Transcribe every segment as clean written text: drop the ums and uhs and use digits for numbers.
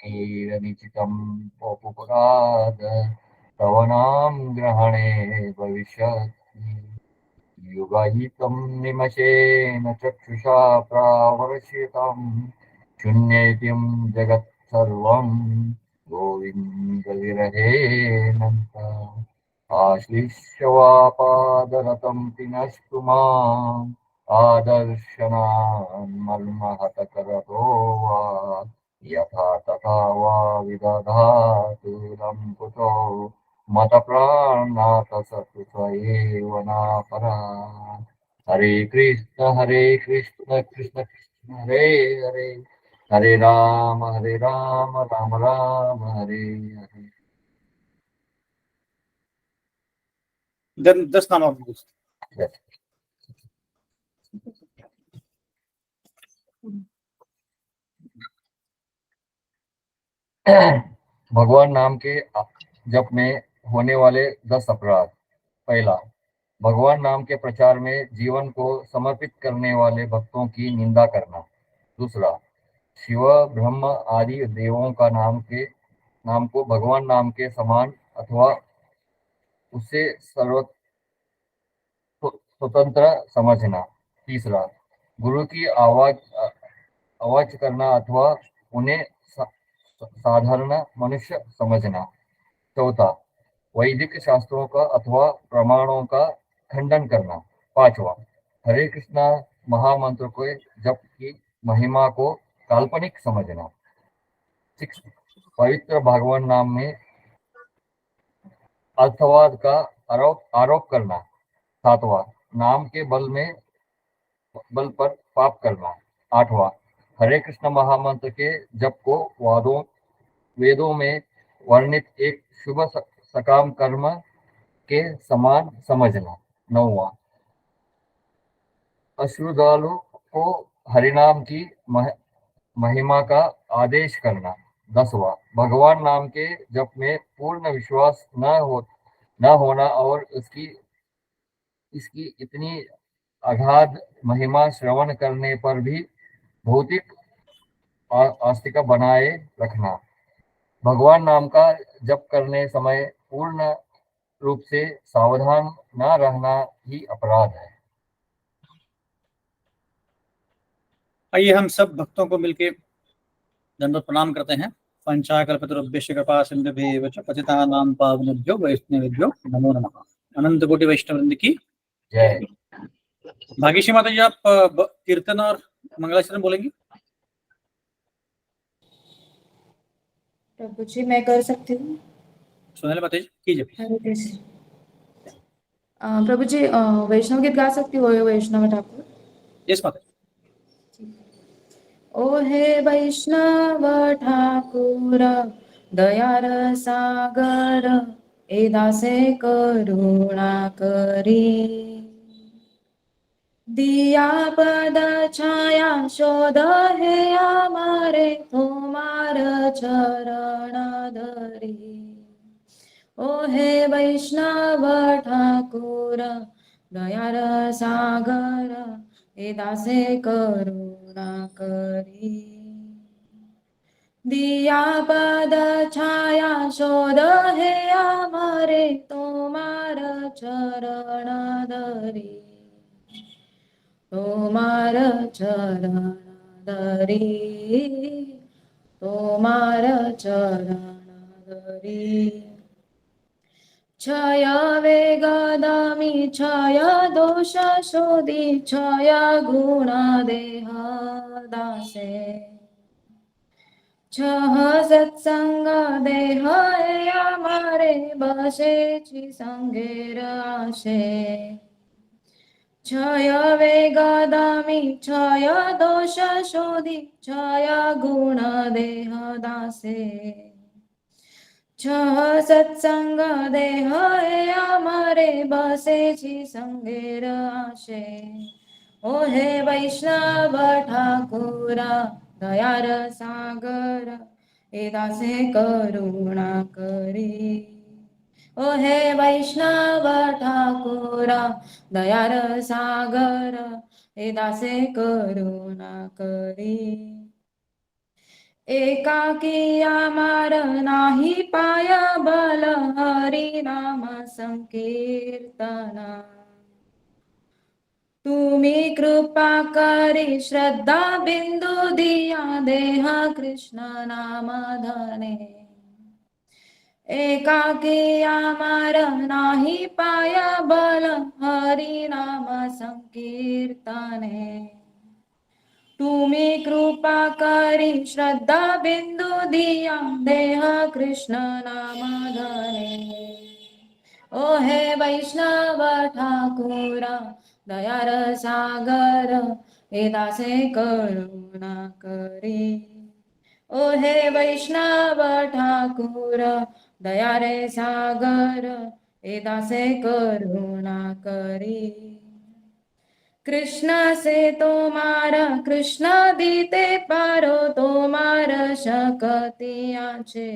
निचितं पोपुपराद तव नाम ग्रहणे भविष्यति युगायितं निमशेन चक्षुषा प्रावर्षितं शून्येतिं जगत्सर्वं गोविन्दविरहेणन्त आश्लिष्यवापादरतं पिनष्टु माम् आदर्शनान् मन्महतकरतो वा यथा तथा वा विदधातु लम्पुतो मतप्राणात सत्त्वयेव नापरा हरे कृष्ण कृष्ण कृष्ण हरे हरे हरे राम राम राम हरे हरे। 10 नाम आप पूछ। भगवान नाम के जप में होने वाले 10 अपराध। पहला, भगवान नाम के प्रचार में जीवन को समर्पित करने वाले भक्तों की निंदा करना। दूसरा, शिव ब्रह्म आदि देवों का नाम को भगवान नाम के समान अथवा उससे स्वतंत्र समझना। तीसरा, गुरु की आवाज करना अथवा उन्हें साधारण मनुष्य समझना। चौथा, वैदिक शास्त्रों का अथवा प्रमाणों का खंडन करना। पांचवा, हरे कृष्णा महामंत्र के जप की महिमा को काल्पनिक समझना। 6, पवित्र भगवान नाम में अर्थवाद का आरोप करना। 7वां, नाम के बल पर पाप करना। 8वां, हरे कृष्ण महामंत्र के जप को वेदों में वर्णित एक शुभ सकाम कर्म के समान समझना। 9वां, अश्रुदालु को हरिनाम की महिमा का आदेश करना। 10वां, भगवान नाम के जप में पूर्ण विश्वास न होना और इसकी इतनी अगाध महिमा श्रवण करने पर भी भौतिक आस्तिका बनाए रखना। भगवान नाम का जप करने समय पूर्ण रूप से सावधान न रहना ही अपराध है। आइए हम सब भक्तों को मिलकर दंडवत प्रणाम करते हैं। पंचाकल्पतरुभ्यश्च कृपा सिन्धुभ्येव च पतितानां पावनेभ्यो वैष्णवेभ्यो नमो नमः। अनंत कोटि वैष्णव वृंद की जय। भाग्यश्री माता जी, आप कीर्तन और मंगलाचरण बोलेंगी? प्रभु जी मैं कर सकती हूँ। सोनाली माता जी कीजिए। हरे कृष्ण। प्रभु जी वैष्णव गीत गा सकती हो? वैष्णव ठाकुर। यस माता। ओ हे वैष्णव ठाकुर दयार सागर ए दासे करुणा करी दिया पद छाया शोध हे आमारे तुम्हार चरण धरी। ओ हे वैष्णव ठाकुर दयार सागर ए दासे करुणा करी दिया पद छाया शोध हे आमारे तुम्हार चरण धरी तुम्हार चरण धरी तुम्हार चरण धरी। क्षय वेगदामी क्षय दोष शोधी क्षय गुण देह दासे छह सत्संग देह आमारे बसेची संगेर आशे क्षय वेगदामी क्षय दोष शोधी क्षय गुण देह दासे छह सत्संग देह आमारे बसेची संगेर आशे। ओ हे वैष्णव ठाकुरा दयार सागर ए दासे करुणा करी। ओ हे वैष्णव ठाकुरा दयार सागर ए दासे करुणा करी एकाकी अमर नाही पाय बल हरि नाम संकीर्तन तुम्ही कृपा करी श्रद्धा बिंदू दिया देह कृष्ण नाम धने एकाकी अमर नाही पाय बल हरि नाम संकीर्तने तुम्ही कृपा करी श्रद्धा बिंदू दिया देह कृष्ण नाम धने ओ हे वैष्णव ठाकुरा दयार सागर हे दासे करुणा करी ओ हे वैष्णव ठाकुर दया रे सागर हे दासे करुणा करी कृष्ण से तोमारा कृष्ण दीते पारो तोमार शकतियाचे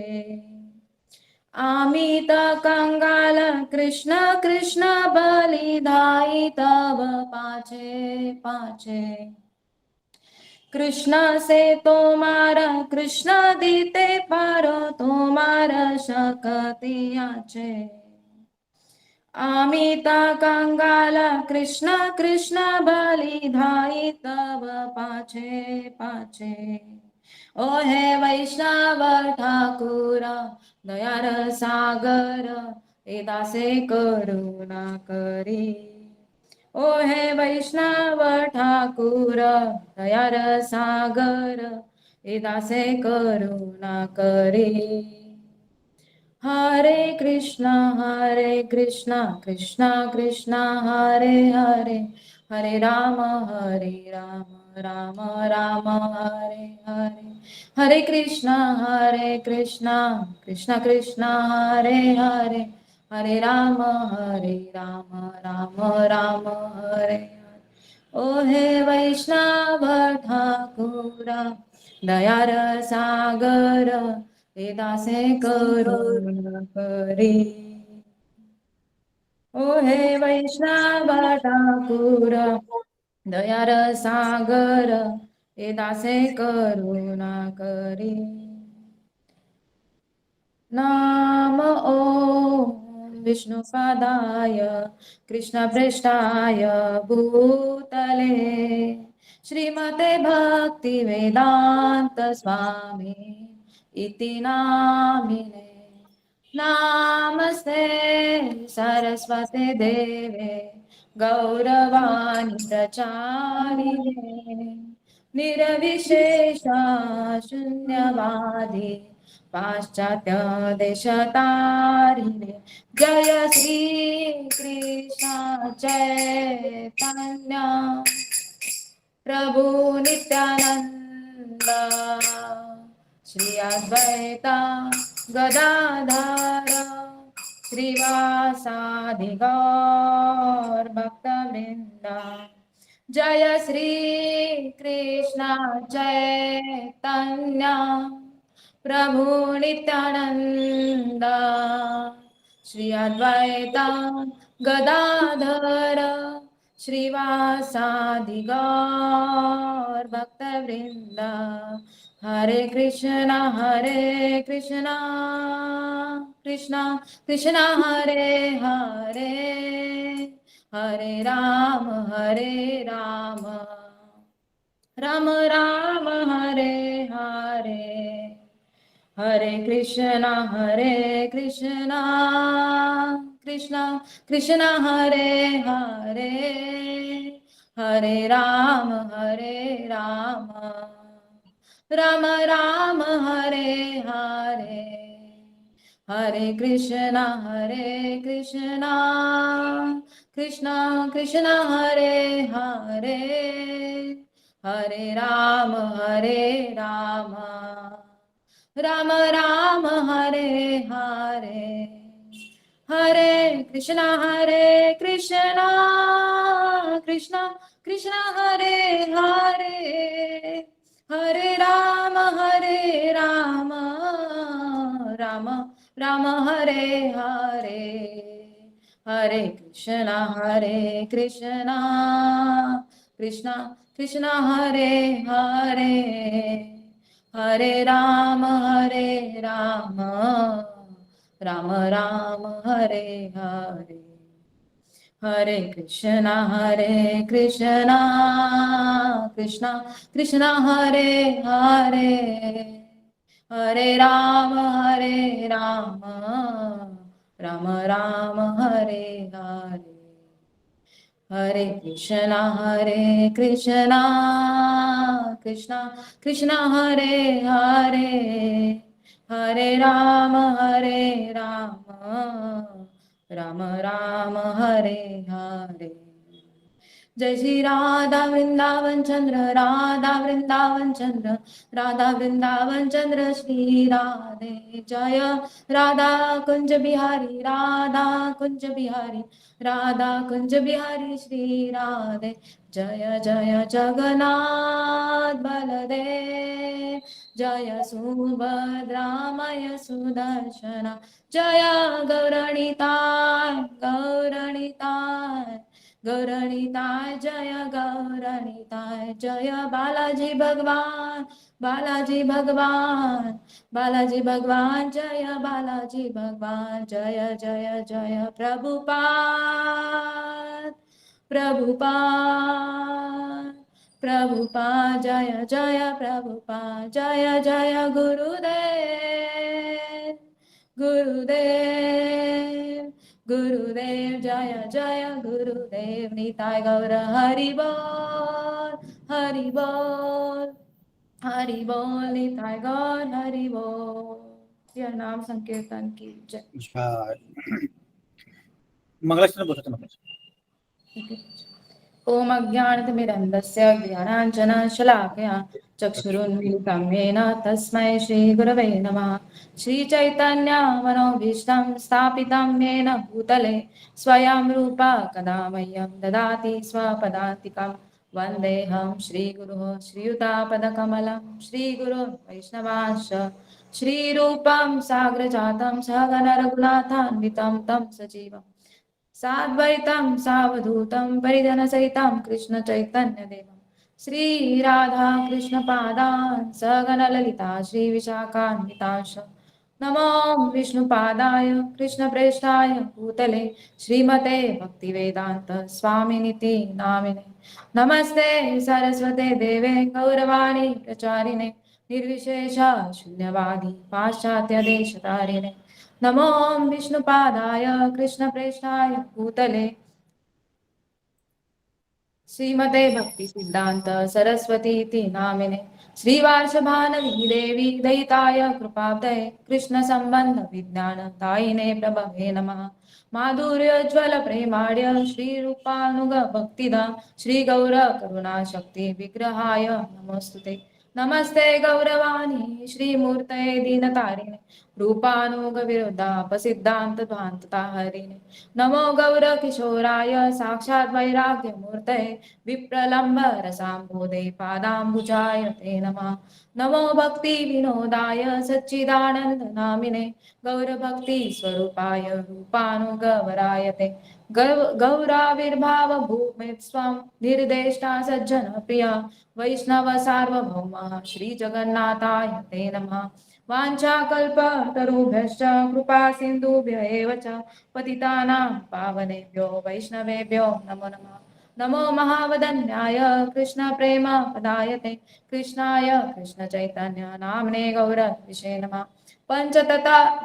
आम्ही तर कंगाल कृष्ण कृष्ण बलिदाई तव पाचे पाचे कृष्ण से तोमारा कृष्ण दीते पारो तोमारा शकतियाचे आम्ही तर कंगाल कृष्ण कृष्ण बलिदाई तव पाचे पाचे ओ हे वैष्णव ठाकुरा दयार सागर हे दासे करुणा करी ओ हे वैष्णव ठाकुर दयार सागर हे दासे करुणा करी हरे कृष्णा कृष्णा कृष्णा हरे हरे हरे राम राम राम हरे हरे हरे कृष्णा कृष्णा कृष्णा हरे हरे हरे राम राम राम हरे हरे ओ हे वैष्णव ठाकुरा दयार सागर हे दासे करुणा करी ओ हे वैष्णव ठाकुर दयार सागर हे दासे करुणा करी नाम ओम विष्णुपादाय कृष्णप्रेष्ठाय भूतले श्रीमते भक्ति वेदांत स्वामी इति नामिने नमस्ते सरस्वते देवे गौरवाणी प्रचारिणे निर्विशेषा शून्यवादी पाश्चात्य देशतारिणे जय श्री कृष्ण चैतन्य प्रभु नित्यानंद श्री अद्वैता गदाधर श्रीवासादि गौर भक्तवृंद जय श्री कृष्ण चैतन्य प्रभु नित्यानंद श्री अद्वैता गदाधर श्रीवासादि गौर भक्तवृंद हरे कृष्णा कृष्णा कृष्णा हरे हरे हरे राम राम राम हरे हरे हरे कृष्णा कृष्णा कृष्णा हरे हरे हरे राम राम राम हरे हरे हरे कृष्णा कृष्णा हरे हरे हरे राम राम राम हरे हरे हरे कृष्णा कृष्णा कृष्णा हरे हरे हरे राम राम राम हरे हरे हरे कृष्णा कृष्णा कृष्णा हरे हरे हरे राम राम राम हरे हरे हरे कृष्णा कृष्णा कृष्णा हरे हरे हरे राम राम राम हरे हरे हरे कृष्णा कृष्णा कृष्णा हरे हरे हरे राम राम राम हरे हरे जय श्री राधा वृंदावन चंद्र राधा वृंदावन चंद्र राधा वृंदावन चंद्र श्री राधे जय राधा कुंज बिहारी राधा कुंज बिहारी राधा कुंज बिहारी श्री राधे जय जय जगन्नाथ बलदेव जय सुभद्रामय सुदर्शना जय गौरणिताय गौरणिताय गौरणिताय जय गौरणिताय जय बालाजी भगवान बालाजी भगवान बालाजी भगवान जय बालाजी भगवान जय जय जय प्रभुपाद प्रभुपाद प्रभुपाद जय जय प्रभुपाद जय जय गुरुदेव गुरुदेव गुरुदेव जय जय गुरुदेव निताय गौर हरि बोल हरि बोल हरि बोल निताय गौर हरि बोल यह नाम संकीर्तन की जय जय। मंगलाचरण बोलते हैं। ओम अज्ञानतिमिरन्धस्य ज्ञानाञ्जनशलाकया चक्षुरुन्मीलितं येन तस्मै श्रीगुरवे नमः श्रीचैतन्यमनोभीष्टं स्थापितं येन भूतले स्वयं रूपा कदा मह्यं ददाति स्वपदान्तिकं वन्देऽहं श्रीगुरुः श्रीयुतापदकमलं श्रीगुरुं वैष्णवांश्च श्रीरूपं साग्रजातं सहगण रघुनाथान्वितं तं सजीवम् साद्वैतं सावधूतं परिजनसहितं कृष्णचैतन्यदेवं श्रीराधा कृष्णपादान् सगणललिता श्रीविशाखान्वितांश नमो विष्णुपादाय कृष्णप्रेष्ठाय भूतले श्रीमते भक्तिवेदान्त स्वामिनिति नामिने नमस्ते सरस्वते देवे गौरवाणी प्रचारिणे निर्विशेष शून्यवादी पाश्चात्यदेशतारिणे नमो विष्णुपादाय कृष्णप्रेष्ठाय भूतले श्रीमते भक्ति सिद्धांत सरस्वती नामिने श्रीवार्षभानवी देवी दयिताय कृपाब्धये कृष्ण संबंध विज्ञान दायिने प्रभवे नमः माधुर्योज्वल प्रेमाढ्य श्रीरूपानुग भक्तिदा श्री गौर करुणा शक्ति विग्रहाय नमोस्तुते नमस्ते गौरवाणी श्रीमूर्तये दीनतारिणे रूपानुग विरुद्धापसिद्धांत ध्वान्तता हरिणे नमो गौर किशोराय साक्षात् वैराग्यमूर्तये विप्रलम्ब रसाम्बोधे पादाम्बुजाय ते नमः नमो भक्ति विनोदाय सच्चिदानंद नामिने गौरभक्ति स्वरूपाय रूपानुगवराय ते गौराविर्भाव भूमित् स्वं निर्देष्टा सज्जन प्रिया वैष्णव सार्वभौमः श्री जगन्नाथाय ते नमः वाञ्छाकल्पतरुभ्यश्च कृपा सिन्धुभ्य एव च पतितानां पावनेभ्यो वैष्णवेभ्यो नमो नमः नमो महावदन्याय कृष्णप्रेम पदायते कृष्णाय कृष्णचैतन्य नाम्ने गौरविषे नमः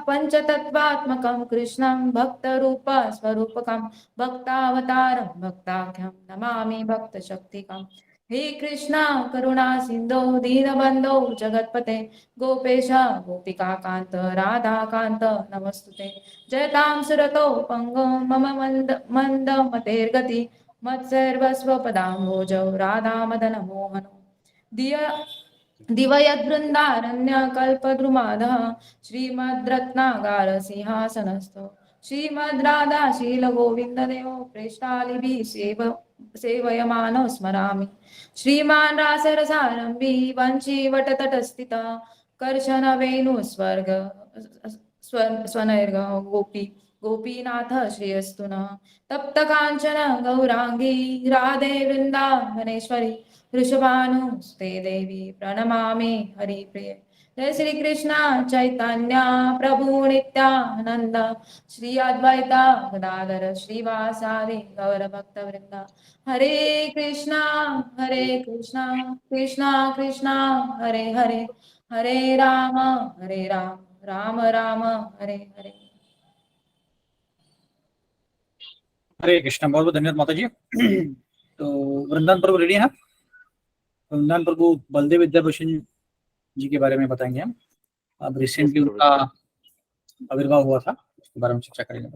पञ्चतत्त्वात्मकं कृष्णं भक्तरूपस्वरूपकं भक्तावतारं भक्ताख्यं नमामि भक्तशक्तिकम् हे कृष्णा करुणा सिन्धो दीनबन्धो जगत्पते गोपेश गोपिकान्त राधाकान्त नमस्तुते जयतां सुरतो पङ्गो मम मन्दमतेर्गति मत्सर्वस्वपदाम्भोजौ राधामदनमोहनो दिवयद्वृन्दारण्यकल्पद्रुमादः श्रीमद्रत्नागारसिंहासनस्थो श्रीमद्राधाशीलगोविन्ददेवो प्रेष्ठालिभिः सेवयमानो स्मरामि श्रीमान् रासरसारम्भी वंशीवटतटस्थितः कर्शनवेणुस्वर्ग स्वनैर्ग गोपी गोपीनाथ श्रेयस्तु नः। तप्त कांचन गौरांगी राधे वृंदावनेश्वरी वृषभानुसुते देवी प्रणमामि हरिप्रिये। जय श्री कृष्ण चैतन्य प्रभु नित्यानंद श्री अद्वैता गदाधर श्रीवासादि गौर भक्त वृंदा। हरे कृष्णा कृष्णा कृष्णा हरे हरे हरे राम राम राम हरे हरे। हरे कृष्ण। बहुत बहुत धन्यवाद माता जी। तो वृंदावन प्रभु रेडी है। वृंदावन प्रभु बलदेव विद्याभूषण जी के बारे में बताएंगे हम। अब रिसेंटली उनका आविर्भाव हुआ था, उसके बारे में चर्चा करेंगे।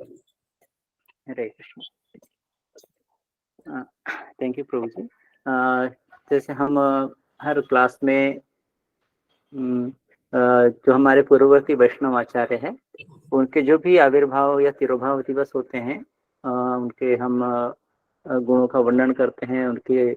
हरे कृष्ण। थैंक यू प्रभु जी। जैसे हम हर क्लास में जो हमारे पूर्ववर्ती वैष्णव आचार्य हैं उनके जो भी आविर्भाव या तिरोभाव दिवस होते हैं उनके हम गुणों का वर्णन करते हैं, उनके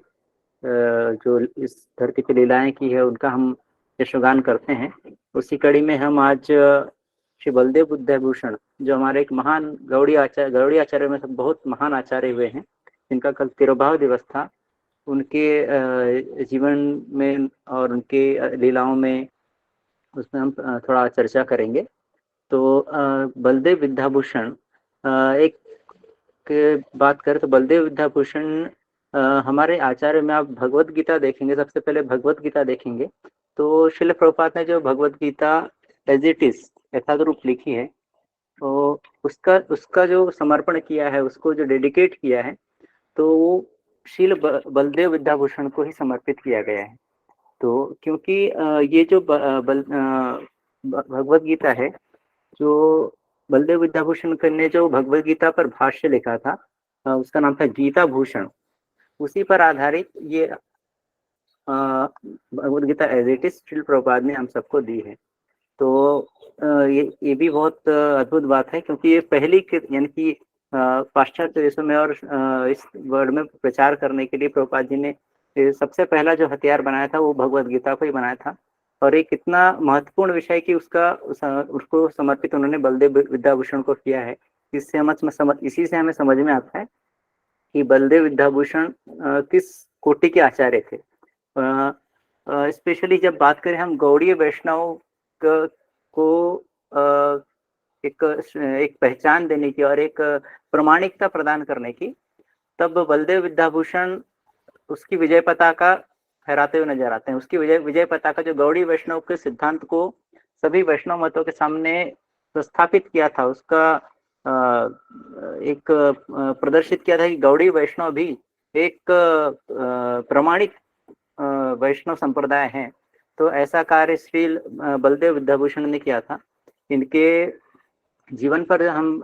जो इस धरती पे लीलाएं की है उनका हम यशोगान करते हैं। उसी कड़ी में हम आज श्री बलदेव विद्याभूषण जो हमारे एक महान गौड़ी आचार्य में बहुत महान आचार्य हुए हैं, जिनका कल तिरोभाव दिवस था, उनके जीवन में और उनके लीलाओं में उसमें हम थोड़ा चर्चा करेंगे। तो बलदेव विद्याभूषण एक बात करें तो बलदेव विद्याभूषण हमारे आचार्य में आप भगवत गीता देखेंगे, सबसे पहले भगवत गीता देखेंगे तो श्रील प्रभुपाद ने जो भगवत गीता एज इट इज यथार्थ रूप लिखी है तो उसका जो समर्पण किया है, उसको जो डेडिकेट किया है, तो वो श्रील बलदेव विद्याभूषण को ही समर्पित किया गया है। तो क्योंकि ये जो भगवत गीता है, जो बलदेव विद्याभूषण ने जो भगवत गीता पर भाष्य लिखा था उसका नाम था गीता भूषण, उसी पर आधारित ये Bhagavad Gita as it is Srila Prabhupada ने हम सबको दी है। तो ये भी बहुत अद्भुत बात है, क्योंकि ये पहली यानी कि पाश्चात्य देशों में और इस वर्ल्ड में प्रचार करने के लिए प्रभुपाद जी ने सबसे पहला जो हथियार बनाया था वो भगवत गीता को ही बनाया था। और एक इतना महत्वपूर्ण विषय कि उसको समर्पित उन्होंने बलदेव विद्याभूषण को किया है। इसी से हमें समझ में आता है कि बलदेव विद्याभूषण किस कोटि के आचार्य थे। स्पेशली जब बात करें हम गौड़ीय वैष्णव को एक पहचान देने की और एक प्रमाणिकता प्रदान करने की, तब बलदेव विद्याभूषण उसकी विजय पताका फहराते हुए नजर आते हैं। उसकी विजय पताका जो गौड़ी वैष्णव के सिद्धांत को सभी वैष्णव मतों के सामने प्रस्थापित किया था, उसका एक प्रदर्शित किया था कि गौड़ी वैष्णव भी एक प्रमाणिक वैष्णव संप्रदाय है। तो ऐसा कार्य श्री बलदेव विद्याभूषण ने किया था। इनके जीवन पर हम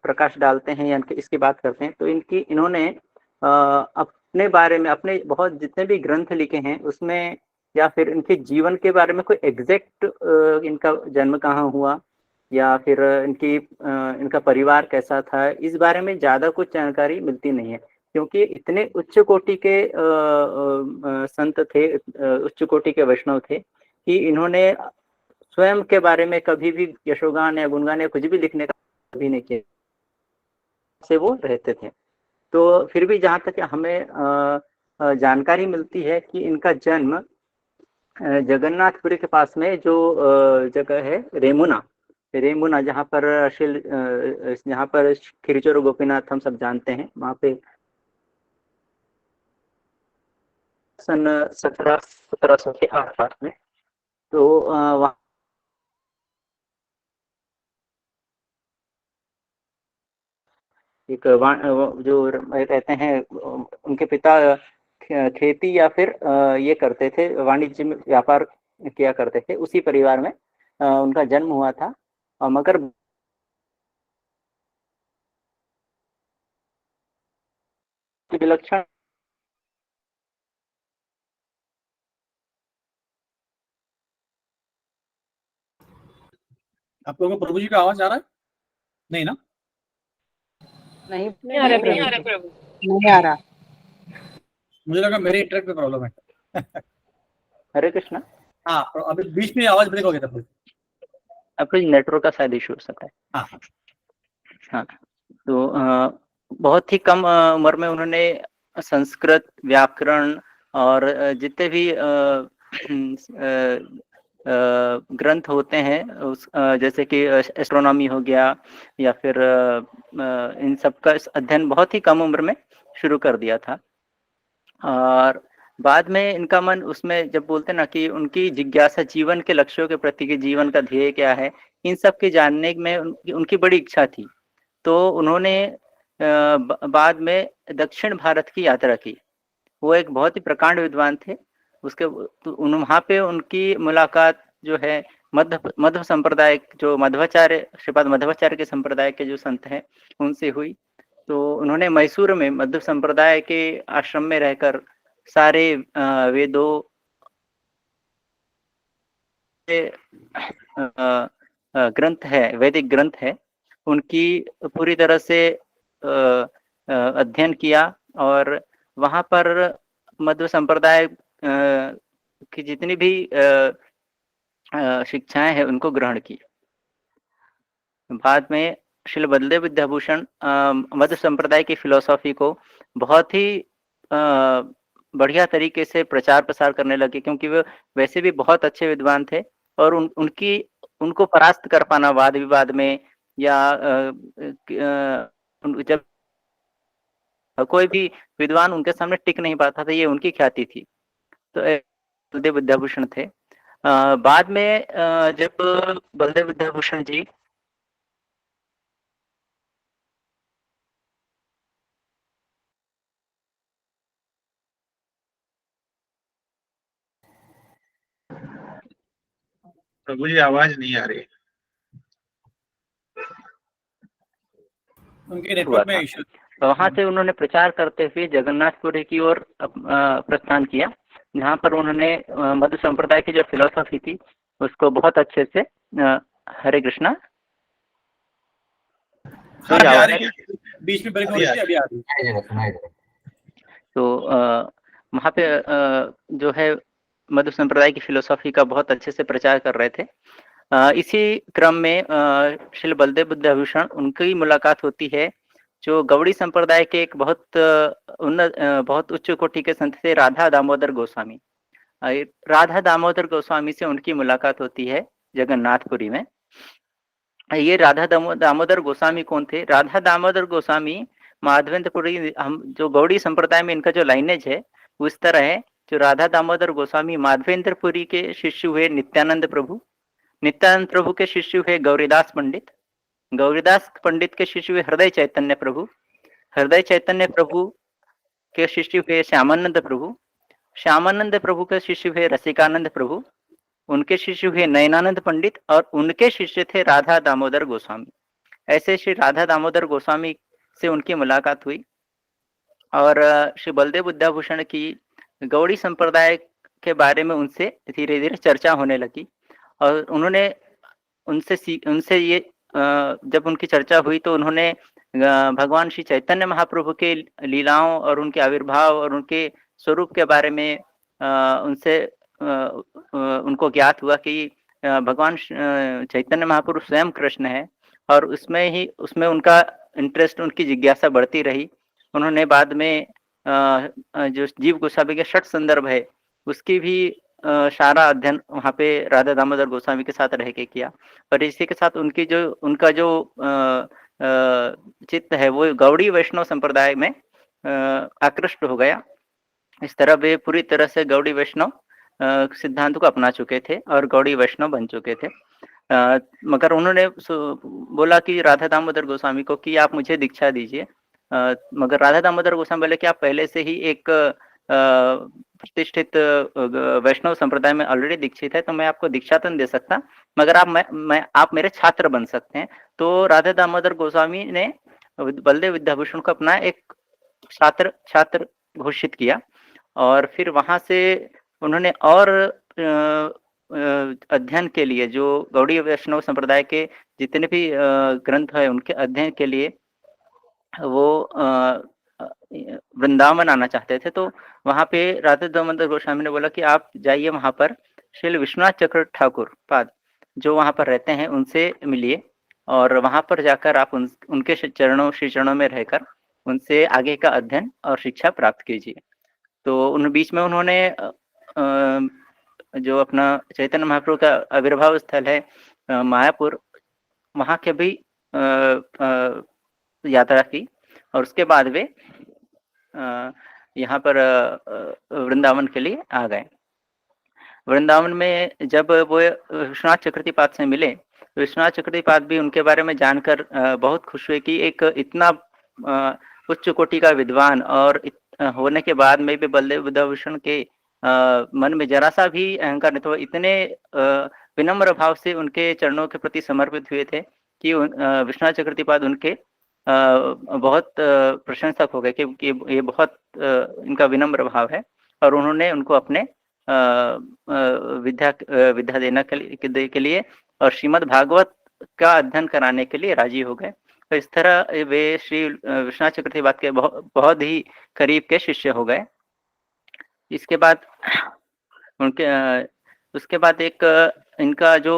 प्रकाश डालते हैं या इसकी बात करते हैं तो इन्होंने अपने बारे में अपने बहुत जितने भी ग्रंथ लिखे हैं उसमें या फिर इनके जीवन के बारे में कोई एग्जैक्ट इनका जन्म कहाँ हुआ या फिर इनका परिवार कैसा था, इस बारे में ज़्यादा कुछ जानकारी मिलती नहीं है, क्योंकि इतने उच्च कोटि के संत थे, उच्च कोटि के वैष्णव थे कि इन्होंने स्वयं के बारे में कभी भी यशोगान या गुणगान या कुछ भी लिखने का कभी नहीं किया, से वो रहते थे। तो फिर भी जहाँ तक हमें जानकारी मिलती है कि इनका जन्म जगन्नाथपुरी के पास में जो जगह है रेमुना, जहाँ पर खिरचोर गोपीनाथ हम सब जानते हैं, वहाँ पे सन 1700 के आसपास में। तो वहाँ एक जो रहते हैं उनके पिता खेती या फिर ये करते थे, वाणिज्य में व्यापार किया करते थे, उसी परिवार में उनका जन्म हुआ था। मगर विलक्षण आप लोगों को प्रभु जी का आवाज आ रहा है? नहीं ना? नहीं आ रहा। मुझे लगा मेरे इंटरनेट पे प्रॉब्लम है। हरे कृष्णा। हाँ, अभी बीच में आवाज ब्रेक हो गया था। अपने नेटवर्क का शायद इशू हो सकता है। हाँ। हाँ, तो बहुत ही कम उम्र में उन्होंने संस्कृत व्याकरण और जितने भी ग्रंथ होते हैं उस जैसे कि एस्ट्रोनॉमी हो गया या फिर इन सब का अध्ययन बहुत ही कम उम्र में शुरू कर दिया था। और बाद में इनका मन उसमें जब बोलते ना कि उनकी जिज्ञासा जीवन के लक्ष्यों के प्रति कि जीवन का ध्येय क्या है, इन सब के जानने में उनकी बड़ी इच्छा थी। तो उन्होंने बाद में दक्षिण भारत की यात्रा की। वो एक बहुत ही प्रकांड विद्वान थे। उसके तो वहाँ पे उनकी मुलाकात जो है मध्व संप्रदाय जो मध्वाचार्य श्रीपाद मध्वाचार्य के संप्रदाय के जो संत हैं उनसे हुई। तो उन्होंने मैसूर में मध्व संप्रदाय के आश्रम में रहकर सारे वेदों ग्रंथ है, वैदिक ग्रंथ है, उनकी पूरी तरह से अध्ययन किया और वहाँ पर मध्व संप्रदाय की जितनी भी शिक्षाएं हैं उनको ग्रहण की। बाद में श्रील बलदेव विद्याभूषण मध्व संप्रदाय की फिलोसॉफी को बहुत ही बढ़िया तरीके से प्रचार प्रसार करने लगे, क्योंकि वो वैसे भी बहुत अच्छे विद्वान थे और उनको परास्त कर पाना वाद विवाद में या जब कोई भी विद्वान उनके सामने टिक नहीं पाता था, ये उनकी ख्याति थी। तो बलदेव विद्याभूषण थे। बाद में जब बलदेव विद्याभूषण जी प्रभु जी आवाज नहीं आ रही। उनके नेटवर्क में इशू। वहां से उन्होंने प्रचार करते हुए जगन्नाथपुरी की ओर प्रस्थान किया, जहाँ पर उन्होंने मध्व संप्रदाय की जो फिलोसॉफी थी उसको बहुत अच्छे से हरे कृष्णा बीच में ब्रेक हो रही थी, अभी आ रही। तो वहाँ पे जो है मध्व संप्रदाय की फिलोसॉफी का बहुत अच्छे से प्रचार कर रहे थे। इसी क्रम में श्री बलदेव विद्याभूषण उनकी मुलाकात होती है जो गौड़ी संप्रदाय के एक बहुत बहुत उच्च कोटि के संत थे, राधा दामोदर गोस्वामी। राधा दामोदर गोस्वामी से उनकी मुलाकात होती है जगन्नाथपुरी में। ये राधा दामोदर गोस्वामी कौन थे? राधा दामोदर गोस्वामी माधवेंद्रपुरी, हम जो गौड़ी संप्रदाय में इनका जो लाइनेज है उस तरह है। जो राधा दामोदर गोस्वामी माधवेंद्रपुरी के शिष्य हुए नित्यानंद प्रभु, नित्यानंद प्रभु के शिष्य हुए गौरीदास पंडित, गौरीदास पंडित के शिष्य हुए हृदय चैतन्य प्रभु, हृदय चैतन्य प्रभु के शिष्य हुए श्यामानंद प्रभु, श्यामानंद प्रभु के शिष्य हुए रसिकानंद प्रभु, उनके शिष्य हुए नयनानंद पंडित और उनके शिष्य थे राधा दामोदर गोस्वामी। ऐसे श्री राधा दामोदर गोस्वामी से उनकी मुलाकात हुई और श्री बलदेव विद्याभूषण की गौड़ी संप्रदाय के बारे में उनसे धीरे धीरे चर्चा होने लगी और उन्होंने उनसे ये जब उनकी चर्चा हुई तो उन्होंने भगवान श्री चैतन्य महाप्रभु के लीलाओं और उनके आविर्भाव और उनके स्वरूप के बारे में उनसे उनको ज्ञात हुआ कि भगवान चैतन्य महाप्रभु स्वयं कृष्ण है और उसमें उनका इंटरेस्ट, उनकी जिज्ञासा बढ़ती रही। उन्होंने बाद में जो जीव गोस्वामी के षट संदर्भ है उसकी भी सारा अध्ययन वहाँ पे राधा दामोदर गोस्वामी के साथ रह के किया और इसी के साथ उनका जो चित्त है वो गौड़ी वैष्णव संप्रदाय में आकृष्ट हो गया। इस तरह वे पूरी तरह से गौड़ी वैष्णव सिद्धांत को अपना चुके थे और गौड़ी वैष्णव बन चुके थे। मगर उन्होंने बोला कि राधा दामोदर गोस्वामी को कि आप मुझे दीक्षा दीजिए, मगर राधा दामोदर गोस्वामी बोले कि आप पहले से ही एक प्रतिष्ठित वैष्णव संप्रदाय में ऑलरेडी दीक्षित है, तो मैं आपको दीक्षा तो नहीं दे सकता, मगर आप मेरे छात्र बन सकते हैं। तो राधा दामोदर गोस्वामी ने बलदेव विद्याभूषण को अपना एक छात्र घोषित किया और फिर वहां से उन्होंने और अध्ययन के लिए जो गौड़ी वैष्णव संप्रदाय के जितने भी ग्रंथ है उनके अध्ययन के लिए वो वृंदावन आना चाहते थे। तो वहां पे राधा दामोदर गोस्वामी ने बोला कि आप जाइए वहां पर श्री विश्वनाथ चक्र ठाकुर पाद जो वहां पर रहते हैं उनसे मिलिए और वहां पर जाकर आप उनके श्री चरणों में रहकर उनसे आगे का अध्ययन और शिक्षा प्राप्त कीजिए। तो उन बीच में उन्होंने जो अपना चैतन्य महाप्रभु का आविर्भाव स्थल है मायापुर, वहाँ के भी यात्रा की और उसके बाद वे यहाँ पर वृंदावन के लिए आ गए। वृंदावन में जब वो विश्वनाथ चक्रवर्तीपाद से मिले तो विश्वनाथ चक्रवर्तीपाद भी उनके बारे में जानकर बहुत खुश हुए कि एक इतना उच्च कोटि का विद्वान और होने के बाद में भी बलदेव विद्याभूषण के मन में जरा सा भी अहंकार नहीं, तो इतने विनम्र भाव से उनके चरणों के प्रति समर्पित हुए थे कि विश्वनाथ चक्रवर्तीपाद उनके बहुत प्रशंसक हो गए कि ये बहुत इनका विनम्र भाव है, और उन्होंने उनको अपने विद्या देना के लिए और श्रीमद् भागवत का अध्ययन कराने के लिए राजी हो गए। तो इस तरह वे श्री विश्वनाथ चक्रवर्तीपाद के बहुत ही करीब के शिष्य हो गए। इसके बाद उसके बाद एक इनका जो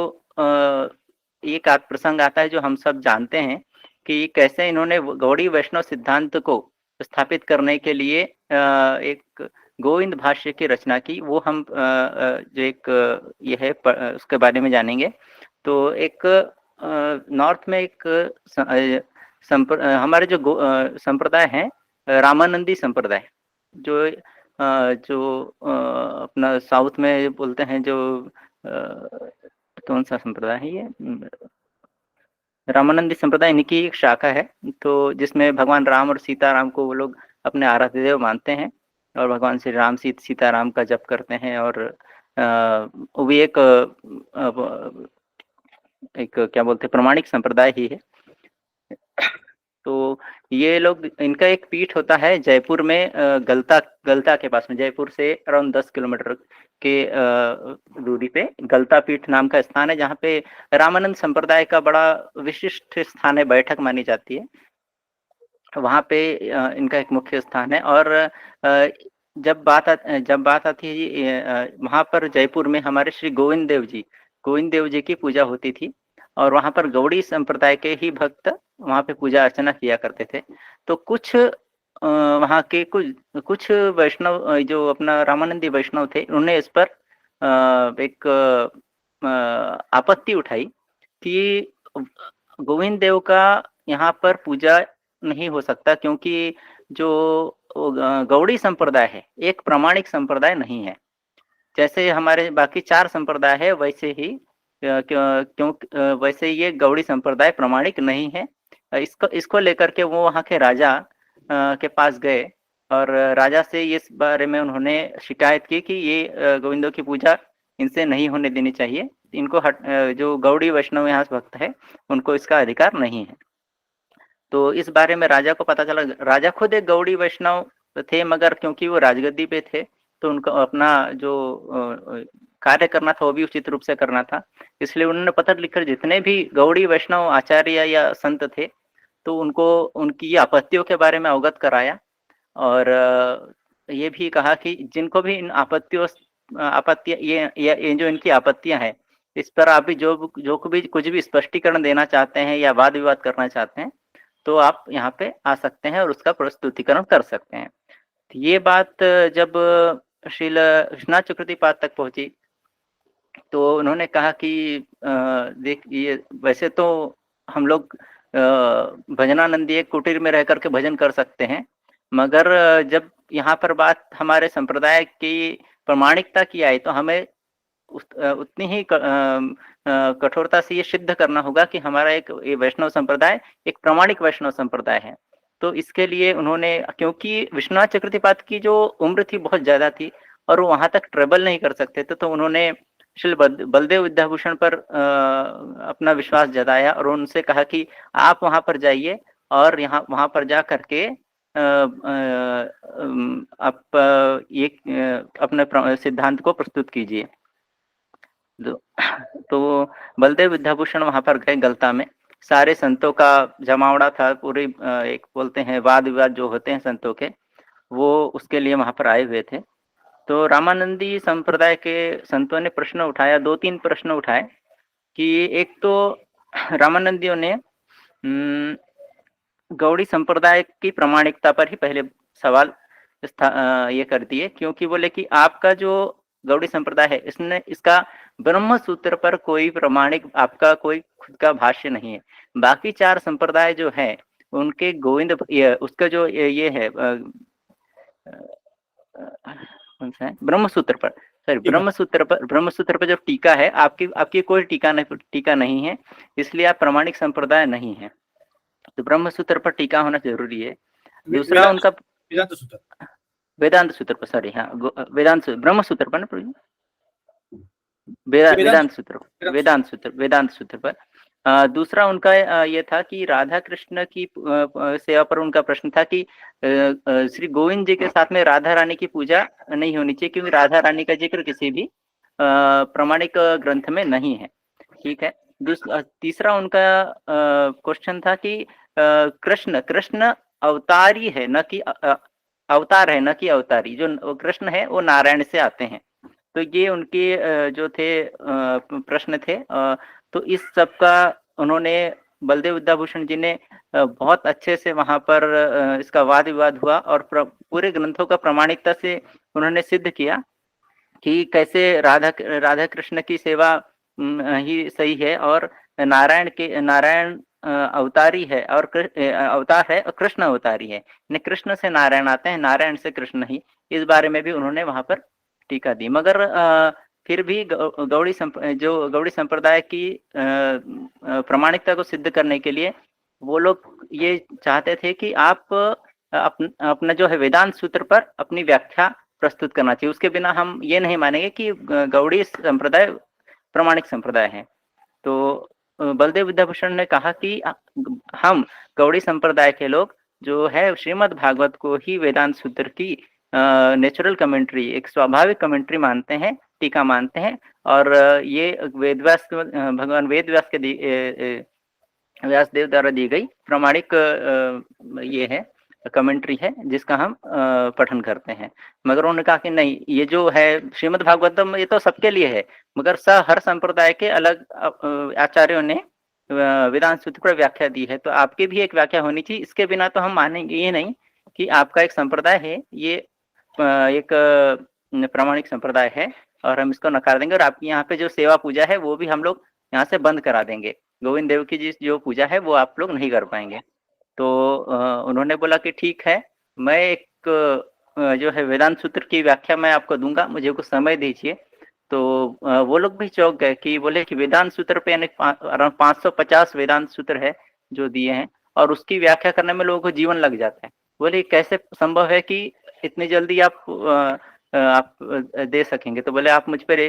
एक आध प्रसंग आता है जो हम सब जानते हैं कि कैसे इन्होंने गौड़ी वैष्णव सिद्धांत को स्थापित करने के लिए एक गोविंद भाष्य की रचना की। वो हम जो एक ये है उसके बारे में जानेंगे। तो एक नॉर्थ में एक हमारे जो संप्रदाय है रामानंदी संप्रदाय, जो अपना साउथ में बोलते हैं, जो कौन सा संप्रदाय है ये, रामानंदी संप्रदाय, इनकी एक शाखा है। तो जिसमें भगवान राम और सीताराम को वो लोग अपने आराध्य देव मानते हैं और भगवान श्री राम सीताराम का जप करते हैं। और वो भी एक क्या बोलते हैं प्रमाणिक संप्रदाय ही है। तो ये लोग, इनका एक पीठ होता है जयपुर में, गलता के पास में, जयपुर से अराउंड 10 किलोमीटर के दूरी पे गलता पीठ नाम का स्थान है, जहाँ पे रामानंद संप्रदाय का बड़ा विशिष्ट स्थान है, बैठक मानी जाती है। वहाँ पे इनका एक मुख्य स्थान है। और जब बात आती है वहाँ पर जयपुर में हमारे श्री गोविंद देव जी की पूजा होती थी, और वहाँ पर गौड़ी संप्रदाय के ही भक्त वहाँ पे पूजा अर्चना किया करते थे। तो कुछ वहाँ के कुछ वैष्णव, जो अपना रामानंदी वैष्णव थे, उन्होंने इस पर एक आपत्ति उठाई कि गोविंद देव का यहाँ पर पूजा नहीं हो सकता, क्योंकि जो गौड़ी संप्रदाय है एक प्रामाणिक संप्रदाय नहीं है। जैसे हमारे बाकी 4 संप्रदाय है वैसे ही वैसे ये गौड़ी संप्रदाय प्रामाणिक नहीं है। इसको लेकर के वो वहाँ के राजा के पास गए और राजा से इस बारे में उन्होंने शिकायत की कि ये गोविंदों की पूजा इनसे नहीं होने देनी चाहिए, इनको जो गौड़ी वैष्णव यहाँ भक्त है उनको इसका अधिकार नहीं है। तो इस बारे में राजा को पता चला। राजा खुद एक गौड़ी वैष्णव थे, मगर क्योंकि वो राजगद्दी पे थे तो उनको अपना जो कार्य करना था वो भी उचित रूप से करना था, इसलिए उन्होंने पत्र लिखकर जितने भी गौड़ी वैष्णव आचार्य या संत थे तो उनको उनकी आपत्तियों के बारे में अवगत कराया। और ये भी कहा कि जिनको भी इन ये जो इनकी आपत्तियां हैं, इस पर आप भी जो कुछ भी स्पष्टीकरण देना चाहते हैं या वाद विवाद करना चाहते हैं तो आप यहाँ पे आ सकते हैं और उसका प्रस्तुतिकरण कर सकते हैं। ये बात जब श्रील विश्वनाथ चक्रवर्तीपाद तक पहुंची तो उन्होंने कहा कि देख, ये वैसे तो हम लोग भजनानंदी एक कुटीर में रह करके भजन कर सकते हैं, मगर जब यहाँ पर बात हमारे संप्रदाय की प्रामाणिकता की आई तो हमें उतनी ही कठोरता से ये सिद्ध करना होगा कि हमारा एक वैष्णव संप्रदाय एक प्रामाणिक वैष्णव संप्रदाय है। तो इसके लिए उन्होंने, क्योंकि विश्वनाथ चक्रवर्तीपाद की जो उम्र थी बहुत ज्यादा थी और वो वहां तक ट्रेवल नहीं कर सकते थे, तो उन्होंने श्री बलदेव विद्याभूषण पर अपना विश्वास जताया और उनसे कहा कि आप वहां पर जाइए और वहां पर जा करके आप ये अपने सिद्धांत को प्रस्तुत कीजिए। तो बलदेव विद्याभूषण वहां पर गए गलता में, सारे संतों का जमावड़ा था, पूरी एक बोलते हैं वाद विवाद जो होते हैं संतों के, वो उसके लिए वहां पर आए हुए थे। तो रामानंदी संप्रदाय के संतों ने प्रश्न उठाया, 2-3 प्रश्न उठाए कि एक तो रामानंदियों ने गौड़ी संप्रदाय की प्रामाणिकता पर ही पहले सवाल ये कर दिए, क्योंकि बोले कि आपका जो गौड़ी संप्रदाय है इसने इसका ब्रह्म सूत्र पर कोई प्रमाणिक आपका कोई खुद का भाष्य नहीं है। बाकी 4 संप्रदाय जो है उनके गोविंद उसका जो ये है कौन सा है ब्रह्म सूत्र पर, सॉरी ब्रह्म सूत्र पर जो टीका है आपकी कोई टीका नहीं है, इसलिए आप प्रामाणिक संप्रदाय नहीं है। तो ब्रह्म सूत्र पर टीका होना जरूरी है। दूसरा उनका वेदांत सूत्र, वेदांत सूत्र पर, सॉरी हाँ वेदांत ब्रह्म सूत्र पर ना, वेदांत सूत्र पर। दूसरा उनका ये था कि राधा कृष्ण की सेवा पर उनका प्रश्न था कि श्री गोविंद जी के साथ में राधा रानी की पूजा नहीं होनी चाहिए, क्योंकि राधा रानी का जिक्र किसी भी प्रामाणिक ग्रंथ में नहीं है। ठीक है। तीसरा उनका क्वेश्चन था कि कृष्ण अवतारी है न कि अवतार है न कि अवतारी, जो कृष्ण है वो नारायण से आते हैं। तो ये उनके जो थे प्रश्न थे। तो इस सब का उन्होंने बलदेव विद्याभूषण जी ने बहुत अच्छे से वहां पर इसका वाद विवाद हुआ और पूरे ग्रंथों का प्रामाणिकता से उन्होंने सिद्ध किया कि कैसे राधा कृष्ण की सेवा ही सही है और नारायण अवतारी है और अवतार है और कृष्ण अवतारी है, कृष्ण से नारायण आते हैं, नारायण से कृष्ण ही। इस बारे में भी उन्होंने वहां पर टीका दी। मगर फिर भी गौड़ी संप्रदाय की प्रामाणिकता को सिद्ध करने के लिए वो लोग ये चाहते थे कि आप अपना जो है वेदांत सूत्र पर अपनी व्याख्या प्रस्तुत करना चाहिए, उसके बिना हम ये नहीं मानेंगे कि गौड़ी संप्रदाय प्रामाणिक संप्रदाय है। तो बलदेव विद्याभूषण ने कहा कि हम गौड़ी संप्रदाय के लोग जो है श्रीमद् भागवत को ही वेदांत सूत्र की नेचुरल कमेंट्री, एक स्वाभाविक कमेंट्री मानते हैं, टीका मानते हैं। और ये वेदव्यास भगवान वेदव्यास के व्यासदेव द्वारा दी गई प्रामाणिक ये है कमेंट्री है जिसका हम पठन करते हैं। मगर उन्होंने कहा कि नहीं, ये जो है श्रीमद् भागवतम ये तो सबके लिए है, मगर हर संप्रदाय के अलग आचार्यों ने वेदांत सूत्र पर व्याख्या दी है, तो आपकी भी एक व्याख्या होनी चाहिए। इसके बिना तो हम मानेंगे ये नहीं कि आपका एक संप्रदाय है ये एक प्रामाणिक संप्रदाय है और हम इसको नकार देंगे, और आपकी यहाँ पे जो सेवा पूजा है वो भी हम लोग यहाँ से बंद करा देंगे। गोविंद देव की जो पूजा है वो आप लोग नहीं कर पाएंगे। तो उन्होंने बोला कि ठीक है, मैं एक जो है वेदांत सूत्र की व्याख्या मैं आपको दूंगा, मुझे कुछ समय दीजिए। तो वो लोग भी चौंक गए कि बोले कि वेदांत सूत्र पे यानी अराउंड 550 वेदांत सूत्र है जो दिए हैं और उसकी व्याख्या करने में लोगों को जीवन लग जाता है। बोले कैसे संभव है कि इतनी जल्दी आप दे सकेंगे? तो बोले आप मुझ पर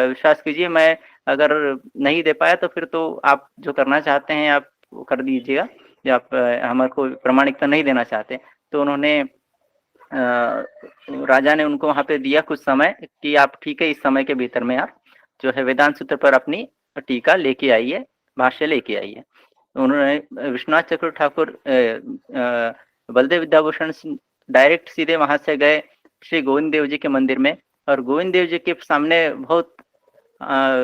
विश्वास कीजिए, मैं अगर नहीं दे पाया तो फिर तो आप जो करना चाहते हैं आप कर दीजिएगा, जो आप हमारे को प्रामाणिकता नहीं देना चाहते। तो उन्होंने राजा ने उनको वहां पे दिया कुछ समय कि आप ठीक है, इस समय के भीतर में आप जो है वेदांत सूत्र पर अपनी टीका लेके आइए, भाष्य लेके आइए। उन्होंने विश्वनाथ चक्र ठाकुर बलदेव विद्याभूषण डायरेक्ट सीधे वहां से गए श्री गोविंद देव जी के मंदिर में, और गोविंद देव जी के सामने बहुत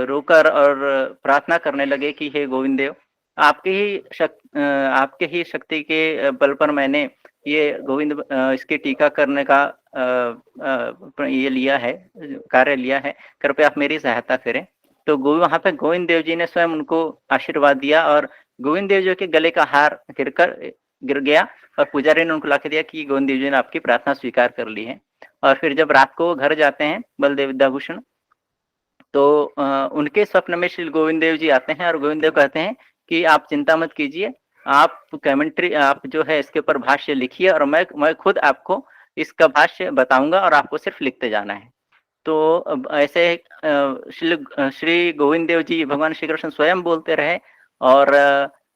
रोकर और प्रार्थना करने लगे कि हे गोविंद देव, आपके ही शक्ति के बल पर मैंने ये गोविंद इसके टीका करने का ये लिया है, कार्य लिया है, कृपया आप मेरी सहायता करें। तो वहां पे गोविंद देव जी ने स्वयं उनको आशीर्वाद दिया और गोविंद देव जी के गले का हार गिर गया और पुजारी ने उनको लाके दिया कि गोविंद देव जी ने आपकी प्रार्थना स्वीकार कर ली है। और फिर जब रात को घर जाते हैं बलदेव विद्याभूषण, तो उनके स्वप्न में श्री गोविंद देव जी आते हैं और गोविंद देव कहते हैं कि आप चिंता मत कीजिए, आप कमेंट्री आप जो है इसके ऊपर भाष्य लिखिए और मैं खुद आपको इसका भाष्य बताऊंगा और आपको सिर्फ लिखते जाना है। तो ऐसे श्री गोविंद देव जी भगवान श्री कृष्ण स्वयं बोलते रहे और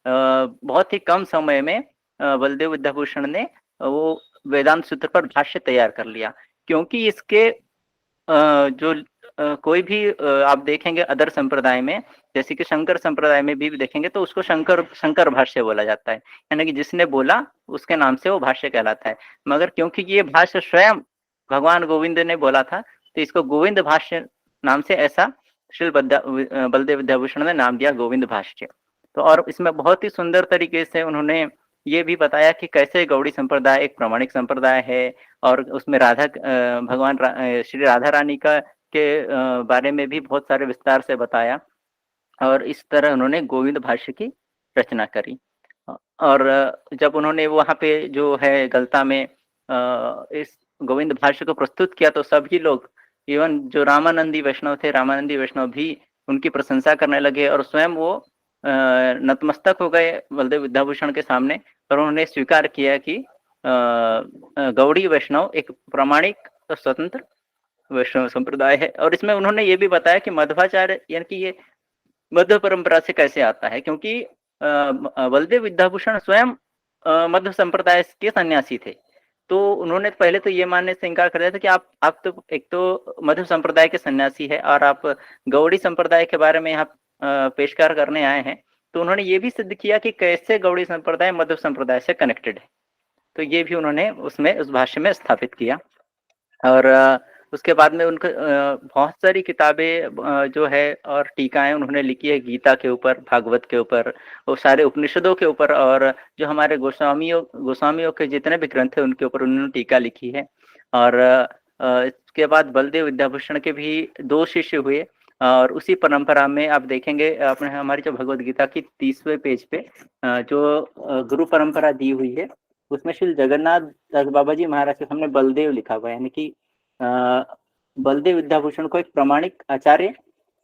बहुत ही कम समय में बलदेव विद्याभूषण ने वो वेदांत सूत्र पर भाष्य तैयार कर लिया। क्योंकि इसके जो कोई भी आप देखेंगे अदर संप्रदाय में, जैसे कि शंकर संप्रदाय में भी देखेंगे तो उसको शंकर भाष्य बोला जाता है, यानी कि जिसने बोला उसके नाम से वो भाष्य कहलाता है। मगर क्योंकि ये भाष्य स्वयं भगवान गोविंद ने बोला था तो इसको गोविंद भाष्य नाम से ऐसा श्री बलदेव विद्याभूषण ने नाम दिया, गोविंद भाष्य। तो और इसमें बहुत ही सुंदर तरीके से उन्होंने ये भी बताया कि कैसे गौड़ी संप्रदाय एक प्रामाणिक संप्रदाय है, और उसमें श्री राधा रानी का के बारे में भी बहुत सारे विस्तार से बताया, और इस तरह उन्होंने गोविंद भाष्य की रचना करी। और जब उन्होंने वहाँ पे जो है गलता में इस गोविंद भाष्य को प्रस्तुत किया, तो सभी लोग, इवन जो रामानंदी वैष्णव थे, रामानंदी वैष्णव भी उनकी प्रशंसा करने लगे, और स्वयं वो नतमस्तक हो गए बलदेव विद्याभूषण के सामने, और उन्होंने स्वीकार किया कि गौड़ी वैष्णव एक प्रामाणिक और स्वतंत्र वैष्णव संप्रदाय है। और इसमें उन्होंने ये भी बताया कि मध्वाचार्य यानी कि ये मध्व परंपरा से कैसे आता है, क्योंकि बलदेव विद्याभूषण स्वयं मध्व संप्रदाय के सन्यासी थे। तो उन्होंने पहले तो ये मानने से इनकार कर दिया था कि आप तो एक तो मध्व संप्रदाय के सन्यासी है, और आप गौड़ी संप्रदाय के बारे में यहाँ पेशकार करने आए हैं। तो उन्होंने ये भी सिद्ध किया कि कैसे गौड़ी संप्रदाय मध्व संप्रदाय से कनेक्टेड है। तो ये भी उन्होंने उस भाष्य में स्थापित किया। और उसके बाद में उनका बहुत सारी किताबें जो है और टीकाएं उन्होंने लिखी है, गीता के ऊपर, भागवत के ऊपर, और सारे उपनिषदों के ऊपर, और जो हमारे गोस्वामियों के जितने भी ग्रंथ है उनके ऊपर उन्होंने टीका लिखी है। और इसके बाद बलदेव विद्याभूषण के भी 2 शिष्य हुए, और उसी परंपरा में आप देखेंगे अपने हमारी जो भगवत गीता की 30वें पेज पे जो गुरु परंपरा दी हुई है, उसमें श्री जगन्नाथ दास बाबा जी महाराज के सामने बलदेव लिखा हुआ है, यानी कि बलदेव विद्याभूषण को एक प्रामाणिक आचार्य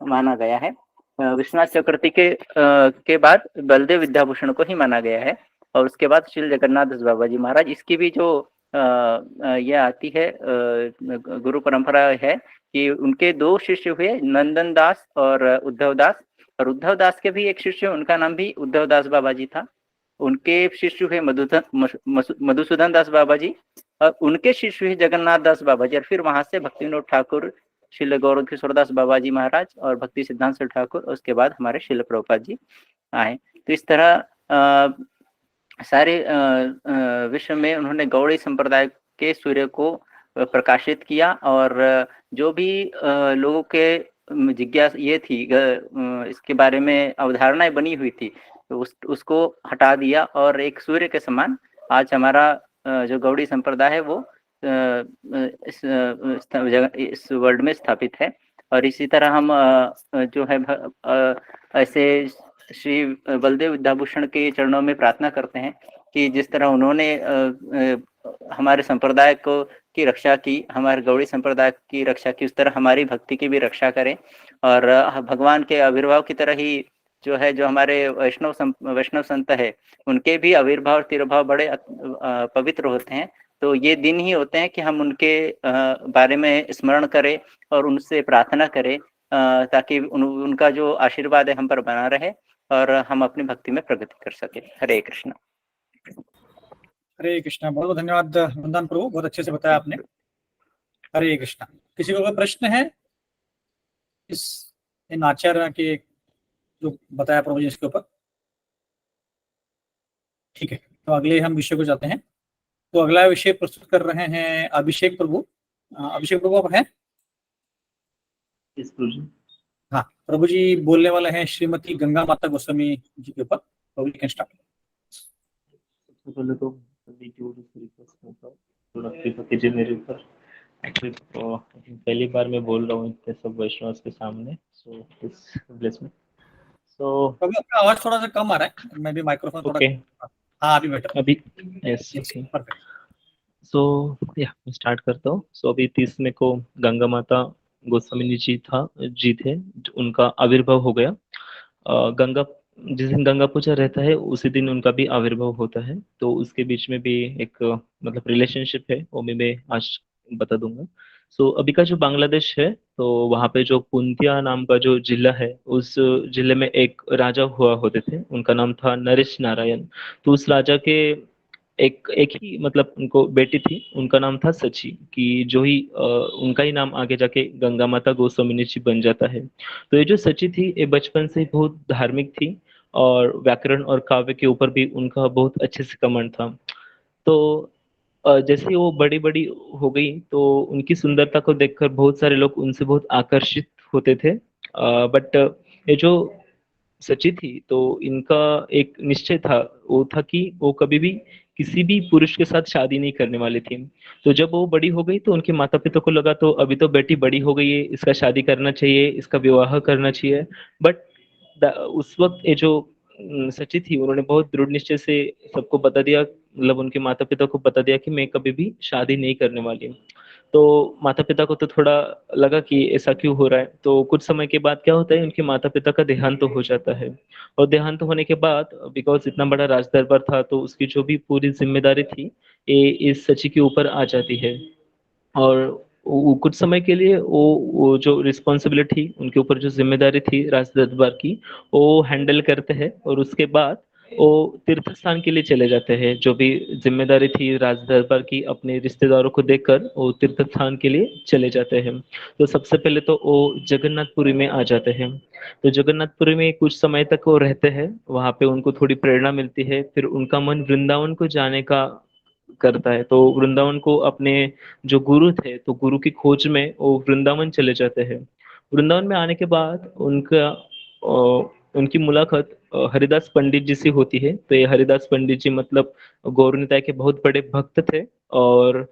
माना गया है। विश्वनाथ चक्रवर्ती के बाद बलदेव विद्याभूषण को ही माना गया है, और उसके बाद श्री जगन्नाथ दास बाबा जी महाराज। इसकी भी जो यह आती है गुरु परंपरा है कि उनके 2 शिष्य हुए, नंदन दास और उद्धव दास, और उद्धव दास के भी एक शिष्य, उनका नाम भी उद्धव दास बाबा जी था। उनके शिष्य हुए मधुसूदन दास बाबा जी, और उनके शिष्य हुए जगन्नाथ दास बाबा जी, और फिर वहां से भक्ति विनोद ठाकुर, श्रील गौर किशोर दास बाबा जी महाराज और भक्ति सिद्धांत ठाकुर, और उसके बाद हमारे श्रील प्रभुपाद जी आए। तो इस तरह सारे विश्व में उन्होंने गौड़ी संप्रदाय के सूर्य को प्रकाशित किया, और जो भी लोगों के जिज्ञासा ये थी इसके बारे में अवधारणाएं बनी हुई थी, तो उसको हटा दिया, और एक सूर्य के समान आज हमारा जो गौड़ी संप्रदाय है वो इस वर्ल्ड में स्थापित है। और इसी तरह हम जो है ऐसे श्री बलदेव विद्याभूषण के चरणों में प्रार्थना करते हैं कि जिस तरह उन्होंने हमारे संप्रदाय को की रक्षा की, हमारे गौड़ी संप्रदाय की रक्षा की, उस तरह हमारी भक्ति की भी रक्षा करें। और भगवान के आविर्भाव की तरह ही जो है, जो हमारे वैष्णव संत है, उनके भी आविर्भाव तिरुभाव बड़े पवित्र होते हैं। तो ये दिन ही होते हैं कि हम उनके बारे में स्मरण करें और उनसे प्रार्थना करें, ताकि उनका जो आशीर्वाद है हम पर बना रहे और हम अपनी भक्ति में प्रगति कर सके। हरे कृष्ण। हरे कृष्णा। बहुत बहुत धन्यवाद वंदन प्रभु, बहुत अच्छे से बताया आपने। हरे कृष्णा। किसी को कोई प्रश्न है इन आचार्य के जो बताया प्रभु जी इसके ऊपर? ठीक है, तो अगले हम विषय को जाते हैं। तो अगला विषय प्रस्तुत कर रहे हैं अभिषेक प्रभु। अभिषेक प्रभु आप हैं? हाँ, प्रभु जी बोलने वाले हैं श्रीमती गंगा माता गोस्वामी जी के ऊपर। प्रभु जी कैन स्टार्ट। पहले तो कीजिए मेरे ऊपर। एक्चुअली पहली बार मैं बोल रहा हूँ इतने सब वैष्णव के सामने, सो प्लीज ब्लेस मी। सो प्रभु आपका आवाज थोड़ा सा कम आ रहा है, मैं भी माइक्रोफोन थोड़ा हाँ अभी बेटर, अभी यस ओके परफेक्ट। सो या मैं स्टार्ट करता हूँ। सो अभी 30 में को गंगा माता गोस्वामी जी थे, उनका आविर्भाव हो गया। गंगा जिस दिन गंगा पूजा रहता है उसी दिन उनका भी आविर्भाव होता है, तो उसके बीच में भी एक मतलब रिलेशनशिप है, वो मैं आज बता दूंगा। सो अभी का जो बांग्लादेश है, तो वहाँ पे जो पुंतिया नाम का जो जिला है, उस जिले में एक राजा हुआ होते थे, उनका नाम था नरेश नारायण। तो उस राजा के एक ही मतलब उनको बेटी थी, उनका नाम था सची, कि जो ही उनका ही नाम आगे जाके गंगा माता गोस्वामी जी बन जाता है। तो ये जो सची थी, ये बचपन से बहुत धार्मिक थी और व्याकरण और काव्य के ऊपर भी उनका बहुत अच्छे से कमांड था। तो जैसे ही वो बड़ी बड़ी हो गई, तो उनकी सुंदरता को देखकर बहुत सारे लोग उनसे बहुत आकर्षित होते थे। बट ये जो सची थी तो इनका एक निश्चय था, वो था कि वो कभी भी किसी भी पुरुष के साथ शादी नहीं करने वाली थी। तो जब वो बड़ी हो गई तो उनके माता पिता को लगा तो अभी तो बेटी बड़ी हो गई है, इसका शादी करना चाहिए, इसका विवाह करना चाहिए। बट उस वक्त ये जो सची थी उन्होंने बहुत दृढ़ निश्चय से सबको बता दिया, मतलब उनके माता पिता को बता दिया कि मैं कभी भी शादी नहीं करने वाली हूँ। तो माता पिता को तो थोड़ा लगा कि ऐसा क्यों हो रहा है। तो कुछ समय के बाद क्या होता है, उनके माता पिता का देहांत तो हो जाता है। और देहांत होने के बाद बिकॉज इतना बड़ा राज दरबार था तो उसकी जो भी पूरी जिम्मेदारी थी ये इस सची के ऊपर आ जाती है। और कुछ समय के लिए वो जो रिस्पॉन्सिबिलिटी उनके ऊपर जो जिम्मेदारी थी राज दरबार की वो हैंडल करते हैं। और उसके बाद वो तीर्थ स्थान के लिए चले जाते हैं, जो भी जिम्मेदारी थी राज दरबार की अपने रिश्तेदारों को देखकर वो तीर्थ स्थान के लिए चले जाते हैं। तो सबसे पहले तो वो जगन्नाथपुरी में आ जाते हैं। तो जगन्नाथपुरी में कुछ समय तक वो रहते हैं, वहां पे उनको थोड़ी प्रेरणा मिलती है, फिर उनका मन वृंदावन को जाने का करता है। तो वृंदावन को अपने जो गुरु थे तो गुरु की खोज में वो वृंदावन चले जाते हैं। वृंदावन में आने के बाद उनकी मुलाकात हरिदास पंडित जी से होती है। तो ये हरिदास पंडित जी मतलब गौर निताय के बहुत बड़े भक्त थे और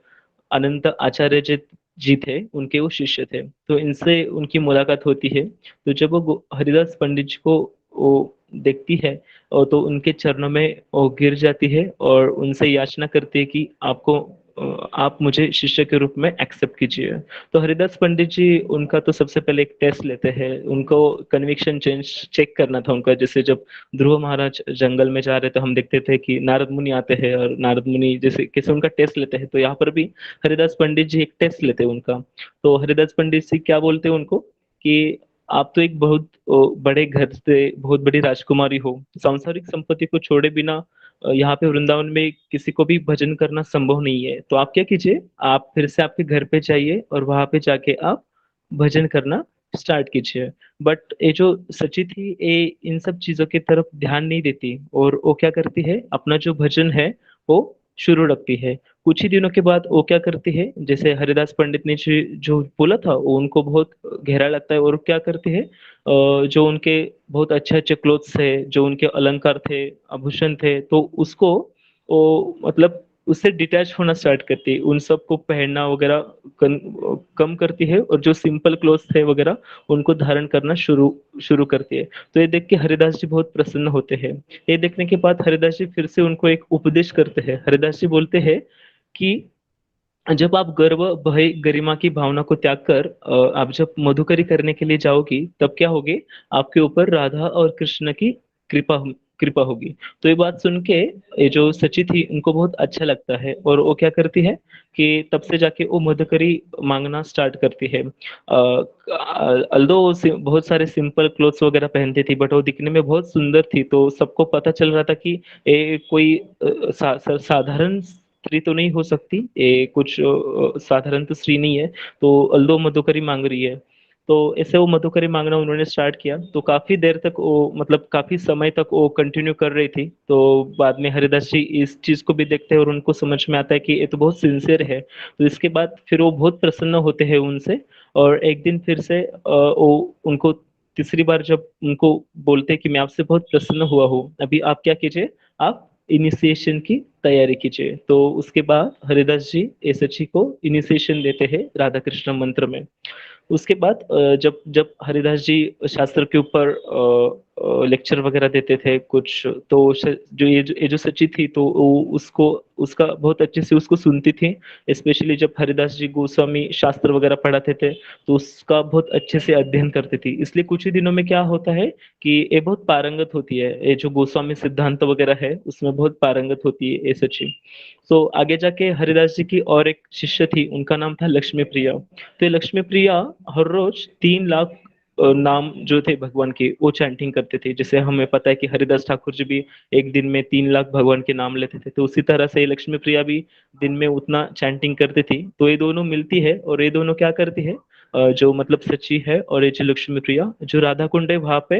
अनंत आचार्य जी थे उनके वो शिष्य थे। तो इनसे उनकी मुलाकात होती है। तो जब वो हरिदास पंडित जी को वो देखती है और तो उनके चरणों में वो गिर जाती है और उनसे याचना करती है कि आप मुझे शिष्य के रूप में एक्सेप्ट कीजिए। तो हरिदास पंडित जी उनका तो सबसे पहले एक टेस्ट लेते हैं, उनको कन्विक्शन चेक करना था उनका। जैसे जब ध्रुव महाराज जंगल में जा रहे तो हम देखते थे कि नारद मुनि आते हैं और नारद मुनि जैसे कैसे उनका टेस्ट लेते हैं, तो यहाँ पर भी हरिदास पंडित जी एक टेस्ट लेते हैं उनका। तो हरिदास पंडित जी क्या बोलते हैं उनको कि आप तो एक बहुत बड़े घर से बहुत बड़ी राजकुमारी हो, सांसारिक संपत्ति को छोड़े बिना यहाँ पे वृंदावन में किसी को भी भजन करना संभव नहीं है। तो आप क्या कीजिए, आप फिर से आपके घर पे जाइए और वहां पे जाके आप भजन करना स्टार्ट कीजिए। बट ये जो सची थी ये इन सब चीजों की तरफ ध्यान नहीं देती और वो क्या करती है, अपना जो भजन है वो शुरू रखती है। कुछ ही दिनों के बाद वो क्या करती है, जैसे हरिदास पंडित ने जो बोला था वो उनको बहुत गहरा लगता है और क्या करती है, जो उनके बहुत अच्छे अच्छे क्लोथ्स थे, जो उनके अलंकार थे, आभूषण थे, तो उसको वो मतलब उससे डिटैच होना स्टार्ट करती है, उन सबको पहनना वगैरह कम करती है और जो सिंपल क्लोथ्स थे वगैरह उनको धारण करना शुरू शुरू करती है। तो ये देख के हरिदास जी बहुत प्रसन्न होते हैं। ये देखने के बाद हरिदास जी फिर से उनको एक उपदेश करते हैं। हरिदास जी बोलते हैं कि जब आप गर्व भय गरिमा की भावना को त्याग कर आप जब मधुकरी करने के लिए जाओगी तब क्या होगी, आपके ऊपर राधा और कृष्ण की कृपा कृपा होगी। तो ये बात सुन के ये जो सची थी उनको बहुत अच्छा लगता है और वो क्या करती है कि तब से जाके वो मधुकरी मांगना स्टार्ट करती है। अल्दो बहुत सारे सिंपल क्लोथ्स वगैरह पहनती थी बट वो दिखने में बहुत सुंदर थी, तो सबको पता चल रहा था कि ये कोई साधारण स्त्री तो नहीं हो सकती, ये कुछ साधारण तो स्त्री नहीं है। तो अल्दो मधुकरी मांग रही है। तो ऐसे वो मधुकरी मांगना उन्होंने स्टार्ट किया। तो काफी देर तक वो मतलब काफी समय तक वो कंटिन्यू कर रही थी। तो बाद में हरिदास जी इस चीज को भी देखते हैं और उनको समझ में आता है कि ये तो बहुत सिंसियर है। तो इसके बाद फिर वो बहुत प्रसन्न होते हैं उनसे। और एक दिन फिर से वो उनको तीसरी बार जब उनको बोलते हैं कि मैं आपसे बहुत प्रसन्न हुआ हूँ, अभी आप क्या कीजिए, आप इनिशिएशन की तैयारी कीजिए। तो उसके बाद हरिदास जी एसएचजी को इनिशिएशन देते हैं राधा कृष्ण मंत्र में। उसके बाद जब जब हरिदास जी शास्त्र के ऊपर लेक्चर वगैरह देते थे कुछ, तो ये जो सची थी तो उसको उसका बहुत अच्छे से उसको सुनती थी। स्पेशली जब हरिदास जी गोस्वामी शास्त्र वगैरह पढ़ाते थे तो उसका बहुत अच्छे से अध्ययन करती थी। इसलिए कुछ ही दिनों में क्या होता है कि ये बहुत पारंगत होती है, ये जो गोस्वामी सिद्धांत वगैरह है उसमें बहुत पारंगत होती है ये सची। तो आगे जाके हरिदास जी की और एक शिष्य थी, उनका नाम था लक्ष्मी प्रिया। तो ये लक्ष्मी प्रिया हर रोज 3 लाख नाम जो थे भगवान के वो चैंटिंग करते थे। जैसे हमें पता है कि हरिदास ठाकुर जी भी एक दिन में 3 लाख भगवान के नाम लेते थे, तो उसी तरह से लक्ष्मी प्रिया भी दिन में उतना चैंटिंग करती थी। तो ये दोनों मिलती है और ये दोनों क्या करती है, जो मतलब सची है और ये जो लक्ष्मी प्रिया जो राधा कुंड है वहां पे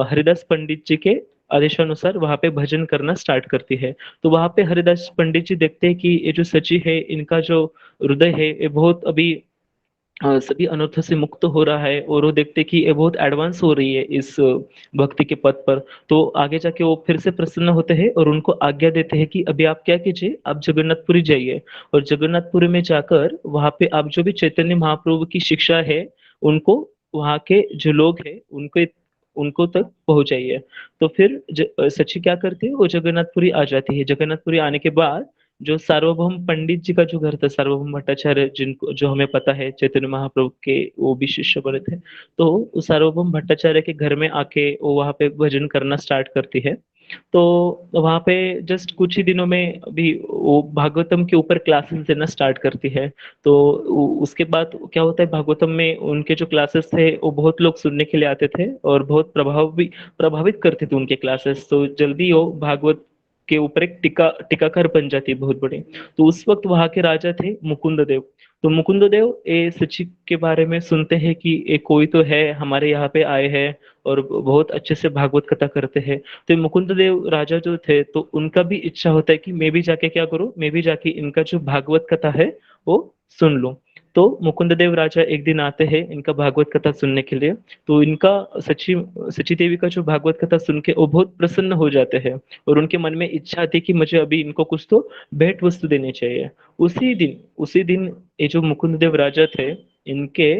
हरिदास पंडित जी के आदेशानुसार वहां पे भजन करना स्टार्ट करती है। तो वहां पे हरिदास पंडित जी देखते हैं कि ये जो सची है इनका जो हृदय है ये बहुत अभी सभी अनर्थों से मुक्त हो रहा है और वो देखते कि ये बहुत एडवांस हो रही है इस भक्ति के पथ पर। तो आगे जाके वो फिर से प्रसन्न होते हैं और उनको आज्ञा देते हैं कि अभी आप क्या कीजिए, आप जगन्नाथपुरी जाइए और जगन्नाथपुरी में जाकर वहां पे आप जो भी चैतन्य महाप्रभु की शिक्षा है उनको, वहां के जो लोग हैं उनको उनको तक पहुंचाइए। तो फिर सची क्या करती है, वो जगन्नाथपुरी आ जाती है। जगन्नाथपुरी आने के बाद जो सार्वभौम पंडित जी का जो घर था, सार्वभौम भट्टाचार्य, जिनको जो हमें पता है चैतन्य महाप्रभु के वो भी शिष्य बने थे, तो उस सार्वभौम भट्टाचार्य के घर में आके वो वहां पे भजन करना स्टार्ट करती है। तो वहां पे जस्ट कुछ ही दिनों में अभी वो भागवतम के ऊपर क्लासेस देना स्टार्ट करती है। तो उसके बाद क्या होता है, भागवतम में उनके जो क्लासेस थे वो बहुत लोग सुनने के लिए आते थे और बहुत प्रभावित करते थे उनके क्लासेस। तो जल्दी वो भागवत के ऊपर एक टीकाकार बन जाती है बहुत बड़ी। तो उस वक्त वहां के राजा थे मुकुंद देव। तो मुकुंद देव ये सची के बारे में सुनते हैं कि ये कोई तो है हमारे यहाँ पे आए हैं और बहुत अच्छे से भागवत कथा करते हैं। तो मुकुंद देव राजा जो थे, तो उनका भी इच्छा होता है कि मैं भी जाके क्या करूं, मैं भी जाके इनका जो भागवत कथा है वो सुन लूं। तो मुकुंद देव राजा एक दिन आते हैं इनका भागवत कथा सुनने के लिए। तो इनका सची सची देवी का जो भागवत कथा सुन के वो बहुत प्रसन्न हो जाते हैं और उनके मन में इच्छा आती है कि मुझे अभी इनको कुछ तो भेंट वस्तु देनी चाहिए। उसी दिन ये जो मुकुंद देव राजा थे, इनके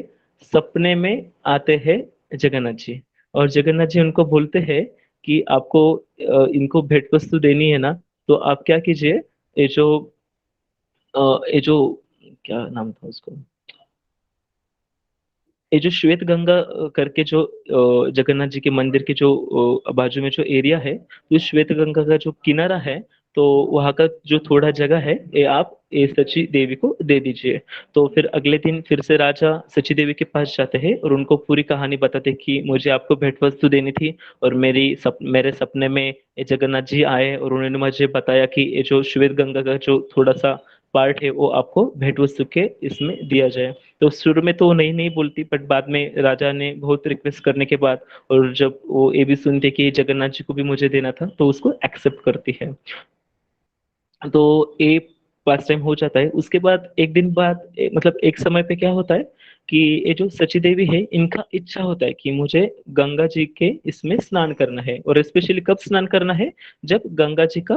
सपने में आते हैं जगन्नाथ जी। और जगन्नाथ जी उनको बोलते हैं कि आपको इनको भेंट वस्तु देनी है ना, तो आप क्या कीजिए, ये जो ये जो क्या नाम था उसको, ये जो श्वेत गंगा करके जो जगन्नाथ जी के मंदिर के जो बाजू में जो एरिया है, तो इस श्वेत गंगा का जो किनारा है, तो वहां का जो थोड़ा जगह है ये आप ये सची देवी को दे दीजिए। तो फिर अगले दिन फिर से राजा सची देवी के पास जाते हैं और उनको पूरी कहानी बताते हैं कि मुझे आपको भेंट वस्तु देनी थी और मेरे सपने में ये जगन्नाथ जी आए और उन्होंने मुझे बताया कि ये जो श्वेत गंगा का जो थोड़ा सा पार्ट है वो आपको भेंट वस्तु के इसमें दिया जाए। तो शुरू में तो वो नहीं नहीं बोलती, बट बाद में राजा ने बहुत रिक्वेस्ट करने के बाद और जब वो ये भी सुनते कि जगन्नाथ जी को भी मुझे देना था, तो उसको एक्सेप्ट करती है। तो ये पास टाइम हो जाता है। उसके बाद एक दिन बाद मतलब एक समय पे क्या होता है कि ये जो सची देवी है, इनका इच्छा होता है कि मुझे गंगा जी के इसमें स्नान करना है। और स्पेशली कब स्नान करना है, जब गंगा जी का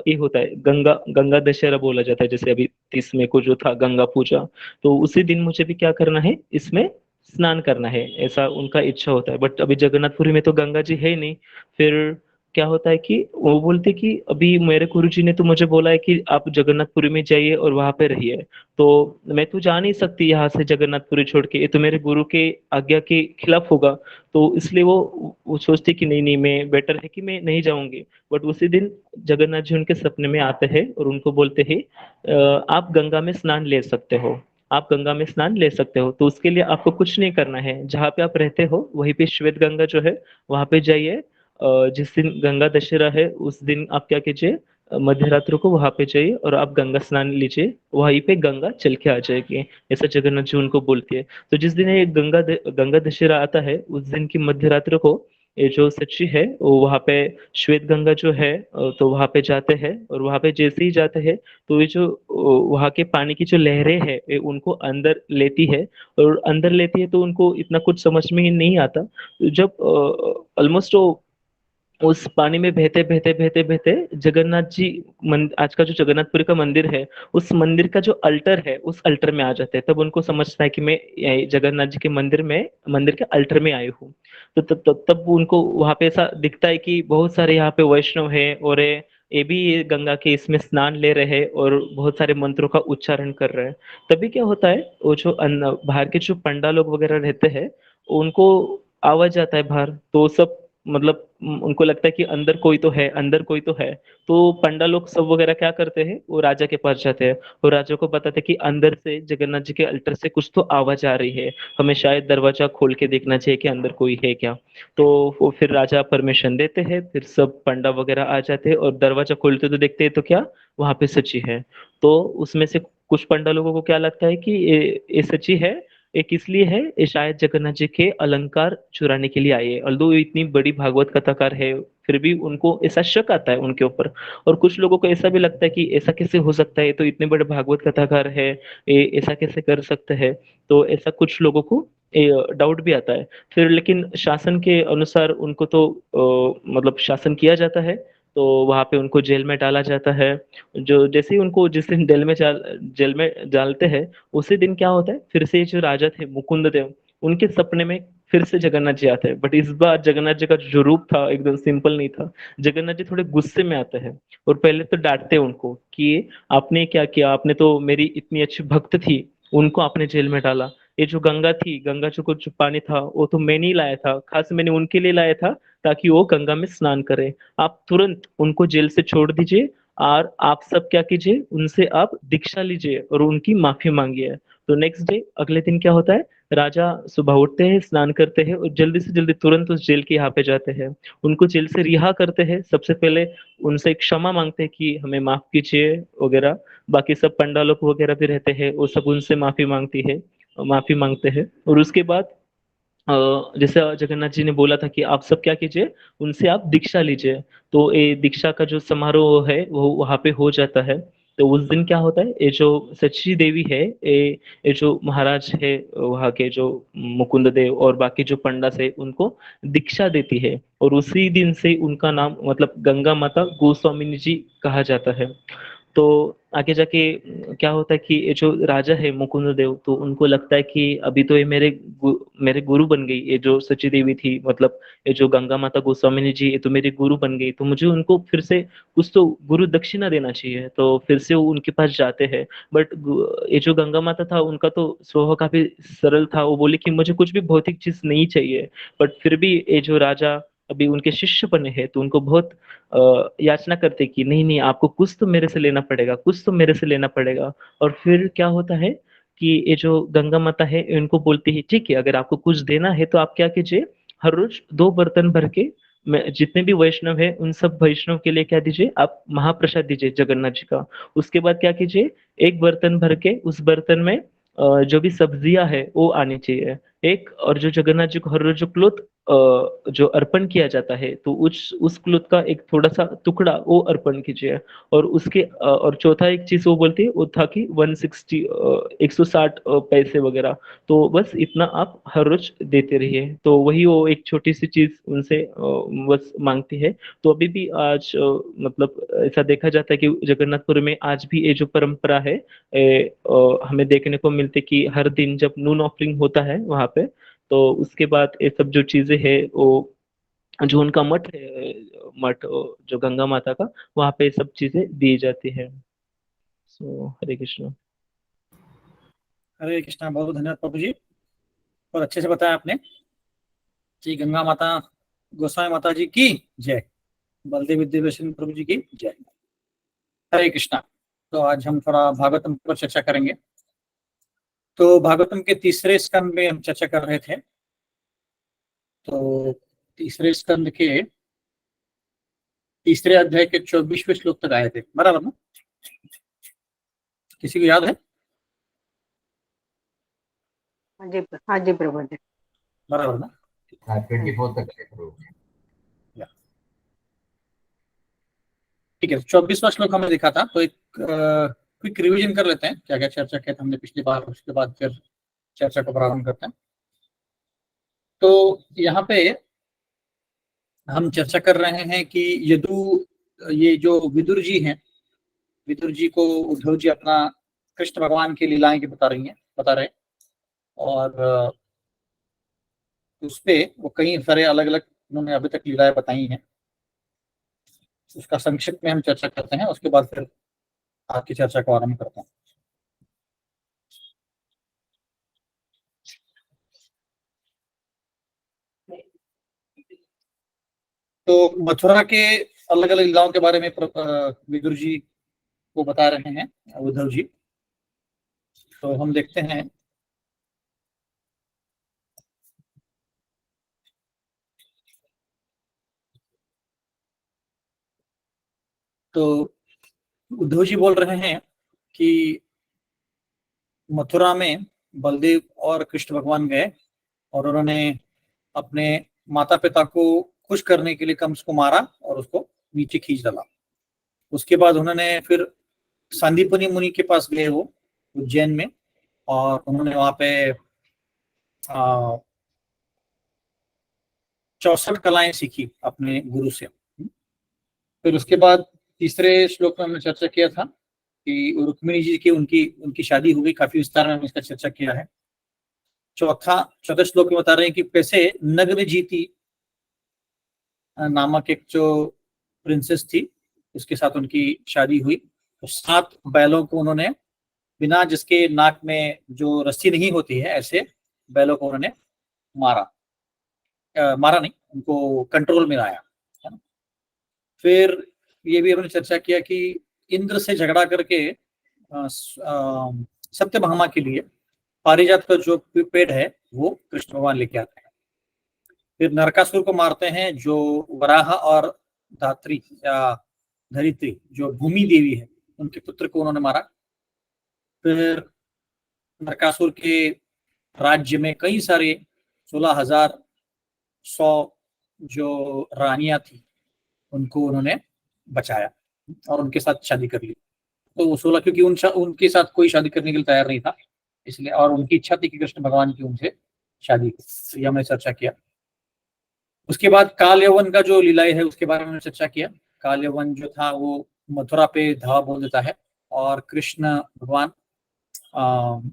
ये होता है, गंगा गंगा दशहरा बोला जाता है, जैसे अभी 30 मई को जो था गंगा पूजा, तो उसी दिन मुझे भी क्या करना है, इसमें स्नान करना है, ऐसा उनका इच्छा होता है। बट अभी जगन्नाथपुरी में तो गंगा जी है ही नहीं। फिर क्या होता है कि वो बोलते कि अभी मेरे गुरुजी ने तो मुझे बोला है कि आप जगन्नाथपुरी में जाइए और वहां पे रहिए, तो मैं तो जा नहीं सकती यहाँ से जगन्नाथपुरी छोड़ के, ये तो मेरे गुरु के आज्ञा के खिलाफ होगा। तो इसलिए वो सोचते कि नहीं नहीं, मैं बेटर है कि मैं नहीं जाऊंगी। बट उसी दिन जगन्नाथ जी उनके सपने में आते हैं और उनको बोलते हैं आप गंगा में स्नान ले सकते हो, आप गंगा में स्नान ले सकते हो। तो उसके लिए आपको कुछ नहीं करना है, जहाँ पे आप रहते हो वहीं पे श्वेत गंगा जो है वहां पे जाइए। जिस दिन गंगा दशहरा है उस दिन आप क्या कीजिए, मध्य रात्रि को वहां पे जाइए और आप गंगा स्नान लीजिए, वहीं पे गंगा चल के आ जाएगी, ऐसा जगन्नाथ जी उनको बोलती है। तो जिस दिन ये गंगा दशहरा आता है उस दिन की मध्य रात्रि को ये जो सच्ची है वो वहां पे श्वेत गंगा जो है तो वहां पे जाते हैं। और वहां पे जैसे ही जाते हैं तो ये जो वहां के पानी की जो लहरें है ये उनको अंदर लेती है। और अंदर लेती है तो उनको इतना कुछ समझ में ही नहीं आता। जब ऑलमोस्ट उस पानी में बहते बहते बहते बहते जगन्नाथ जी आज का जो जगन्नाथपुरी का मंदिर है, उस मंदिर का जो अल्टर है उस अल्टर में आ जाते हैं। तब उनको समझता है कि मैं जगन्नाथ जी के मंदिर के अल्टर में आई हूँ। तो तब उनको वहां पे ऐसा दिखता है कि बहुत सारे यहाँ पे वैष्णव है और ये भी ये गंगा के इसमें स्नान ले रहे हैं और बहुत सारे मंत्रों का उच्चारण कर रहे हैं। तभी क्या होता है, वो जो बाहर के जो पंडा लोग वगैरह रहते हैं उनको आवाज आता है बाहर, तो सब मतलब उनको लगता है कि अंदर कोई तो है, अंदर कोई तो है। तो पंडा लोग सब वगैरह क्या करते हैं, वो राजा के पास जाते हैं और राजा को बताते हैं कि अंदर से जगन्नाथ जी के अल्टर से कुछ तो आवाज आ रही है, हमें शायद दरवाजा खोल के देखना चाहिए कि अंदर कोई है क्या। तो वो फिर राजा परमिशन देते हैं, फिर सब पंडा वगैरह आ जाते हैं और दरवाजा खोलते तो देखते हैं तो क्या वहां पे सची है। तो उसमें से कुछ पंडा लोगों को क्या लगता है कि ये सची है, एक इसलिए है ये शायद जगन्नाथ जी के अलंकार चुराने के लिए आई है। ऑल्दो इतनी बड़ी भागवत कथाकार है, फिर भी उनको ऐसा शक आता है उनके ऊपर। और कुछ लोगों को ऐसा भी लगता है कि ऐसा कैसे हो सकता है, ये तो इतने बड़े भागवत कथाकार है, ये ऐसा कैसे कर सकते हैं। तो ऐसा कुछ लोगों को डाउट भी आता है। फिर लेकिन शासन के अनुसार उनको तो मतलब शासन किया जाता है, तो वहां पे उनको जेल में डाला जाता है। जो जैसे ही उनको जिस दिन जेल में डालते हैं, उसी दिन क्या होता है, फिर से ये जो राजा थे मुकुंद देव, उनके सपने में फिर से जगन्नाथ जी आते हैं। बट इस बार जगन्नाथ जी का जो रूप था एकदम सिंपल नहीं था। जगन्नाथ जी थोड़े गुस्से में आते हैं और पहले तो डांटते हैं उनको कि आपने क्या किया, आपने तो मेरी इतनी अच्छी भक्त थी, उनको आपने जेल में डाला। ये जो गंगा थी, गंगा जो कुछ पानी था, वो तो मैंने ही लाया था, खास मैंने उनके लिए लाया था ताकि वो गंगा में स्नान करें। आप तुरंत उनको जेल से छोड़ दीजिए और आप सब क्या कीजिए, उनसे आप दीक्षा लीजिए और उनकी माफी मांगिए। तो नेक्स्ट डे, अगले दिन क्या होता है, राजा सुबह उठते हैं, स्नान करते हैं और जल्दी से जल्दी तुरंत उस जेल के यहाँ पे जाते हैं। उनको जेल से रिहा करते हैं। सबसे पहले उनसे क्षमा मांगते हैं कि हमें माफ कीजिए वगैरह। बाकी सब पंडालों वगैरह भी रहते हैं, वो सब उनसे माफी मांगते हैं। और उसके बाद जैसे जगन्नाथ जी ने बोला था कि आप सब क्या कीजिए, उनसे आप दीक्षा लीजिए। तो ये दीक्षा का जो समारोह है वो वहां पे हो जाता है। तो उस दिन क्या होता है, ये जो सची देवी है, ये जो महाराज है वहाँ के, जो मुकुंद देव और बाकी जो पंडित है, उनको दीक्षा देती है। और उसी दिन से उनका नाम मतलब गंगा माता गोस्वामिनी जी कहा जाता है। तो आगे जाके क्या होता है कि ये जो राजा है मुकुंद देव, तो उनको लगता है कि अभी तो ये मेरे गुरु बन गई, ये जो सची देवी थी, मतलब ये जो गंगा माता गोस्वामिनी जी, ये तो मेरी गुरु बन गई, तो मुझे उनको फिर से कुछ तो गुरु दक्षिणा देना चाहिए। तो फिर से वो उनके पास जाते हैं। बट ये जो गंगा माता था, उनका तो स्वभाव काफी सरल था। वो बोले कि मुझे कुछ भी भौतिक चीज नहीं चाहिए। बट फिर भी ये जो राजा अभी उनके शिष्य बने हैं, तो उनको बहुत याचना करते कि नहीं नहीं, आपको कुछ तो मेरे से लेना पड़ेगा, कुछ तो मेरे से लेना पड़ेगा। और फिर क्या होता है कि ये जो गंगा माता है, इनको बोलती है ठीक है, अगर आपको कुछ देना है तो आप क्या कीजिए, हर रोज 2 बर्तन भर के जितने भी वैष्णव है उन सब वैष्णव के लिए क्या दीजिए, आप महाप्रसाद दीजिए जगन्नाथ जी का। उसके बाद क्या कीजिए, 1 बर्तन भर के उस बर्तन में जो भी सब्जियां है वो आनी चाहिए एक। और जो जगन्नाथ जी को हर रोज जो क्लोथ जो अर्पण किया जाता है, तो उस क्लोथ का एक थोड़ा सा टुकड़ा वो अर्पण कीजिए। और उसके और चौथा एक चीज वो बोलती है, वो था कि 160 पैसे वगैरह। तो बस इतना आप हर रोज देते रहिए। तो वही वो एक छोटी सी चीज उनसे बस मांगती है। तो अभी भी आज मतलब ऐसा देखा जाता है कि जगन्नाथपुर में आज भी ये जो परंपरा है, हमें देखने को मिलती है कि हर दिन जब नून ऑफरिंग होता है वहां पे, तो उसके बाद ये सब जो चीजें है वो, जो उनका मठ है, मठ जो गंगा माता का, वहां पे ये सब चीजें दी जाती है। सो हरे कृष्ण। हरे कृष्णा, बहुत बहुत धन्यवाद प्रभु जी, और अच्छे से बताया आपने। श्री गंगा माता गोसाई माता जी की जय, बलदेव विद्याभूषण प्रभु जी की जय। हरे कृष्णा। तो आज हम थोड़ा भागवतम पर चर्चा करेंगे। तो भागवतम के तीसरे स्कंद में हम चर्चा कर रहे थे। तो तीसरे स्कंद के तीसरे अध्याय के 24वें श्लोक तक आए थे, बराबर ना? किसी को याद है? हाँ जी प्रभु जी। बराबर ना? 24 तक है प्रभु। ठीक है, 24वां श्लोक हमने देखा था। तो एक क्विक रिवीजन कर लेते हैं, क्या क्या चर्चा किया था हमने पिछली बार, उसके बाद फिर चर्चा को प्रारंभ करते हैं। तो यहाँ पे हम चर्चा कर रहे हैं कि ये जो विदुर जी हैं, विदुर जी को उद्धव जी अपना कृष्ण भगवान की लीलाएं की बता रहे हैं। और उस पे वो कई सारे अलग अलग उन्होंने अभी तक लीलाएं बताई हैं। उसका संक्षिप्त में हम चर्चा करते हैं, उसके बाद फिर आपकी चर्चा को आरंभ करते हैं। तो मथुरा के अलग अलग लीलाओं के बारे में विदुर जी को बता रहे हैं उद्धव जी। तो हम देखते हैं। तो उद्धव जी बोल रहे हैं कि मथुरा में बलदेव और कृष्ण भगवान गए और उन्होंने अपने माता पिता को खुश करने के लिए कंस को मारा नीचे खींच डाला। उसके बाद उन्होंने फिर सांदीपनि मुनि के पास गए वो उज्जैन में, और उन्होंने वहां पे 64 कलाएं सीखी अपने गुरु से। फिर उसके बाद तीसरे श्लोक में हमने चर्चा किया था कि रुक्मिणी जी की उनकी उनकी शादी हो गई, काफी विस्तार में हमने इसका चर्चा किया है। चौथे श्लोक में बता रहे हैं कि कैसे नग्न जीती नामक एक जो प्रिंसेस थी उसके साथ उनकी शादी हुई, तो 7 बैलों को उन्होंने बिना जिसके नाक में जो रस्सी नहीं होती है ऐसे बैलों को उन्होंने मारा, मारा नहीं, उनको कंट्रोल में लाया, है ना। फिर ये भी हमने चर्चा किया कि इंद्र से झगड़ा करके सत्यभामा के लिए पारिजात का जो पेड़ है वो कृष्ण भगवान लेके आते हैं। फिर नरकासुर को मारते हैं, जो वराह और धात्री या धरित्री जो भूमि देवी है उनके पुत्र को उन्होंने मारा। फिर नरकासुर के राज्य में कई सारे 16,100 जो रानियां थी उनको उन्होंने बचाया और उनके साथ शादी कर ली। तो वो 16, क्योंकि उनके साथ कोई शादी करने के लिए तैयार नहीं था इसलिए, और उनकी इच्छा थी कि कृष्ण भगवान की उनसे शादी, ये हमने चर्चा किया। उसके बाद काल यवन का जो लीलाएं है उसके बारे में चर्चा किया। काल यवन जो था वो मथुरा पे धावा बोल देता है और कृष्ण भगवान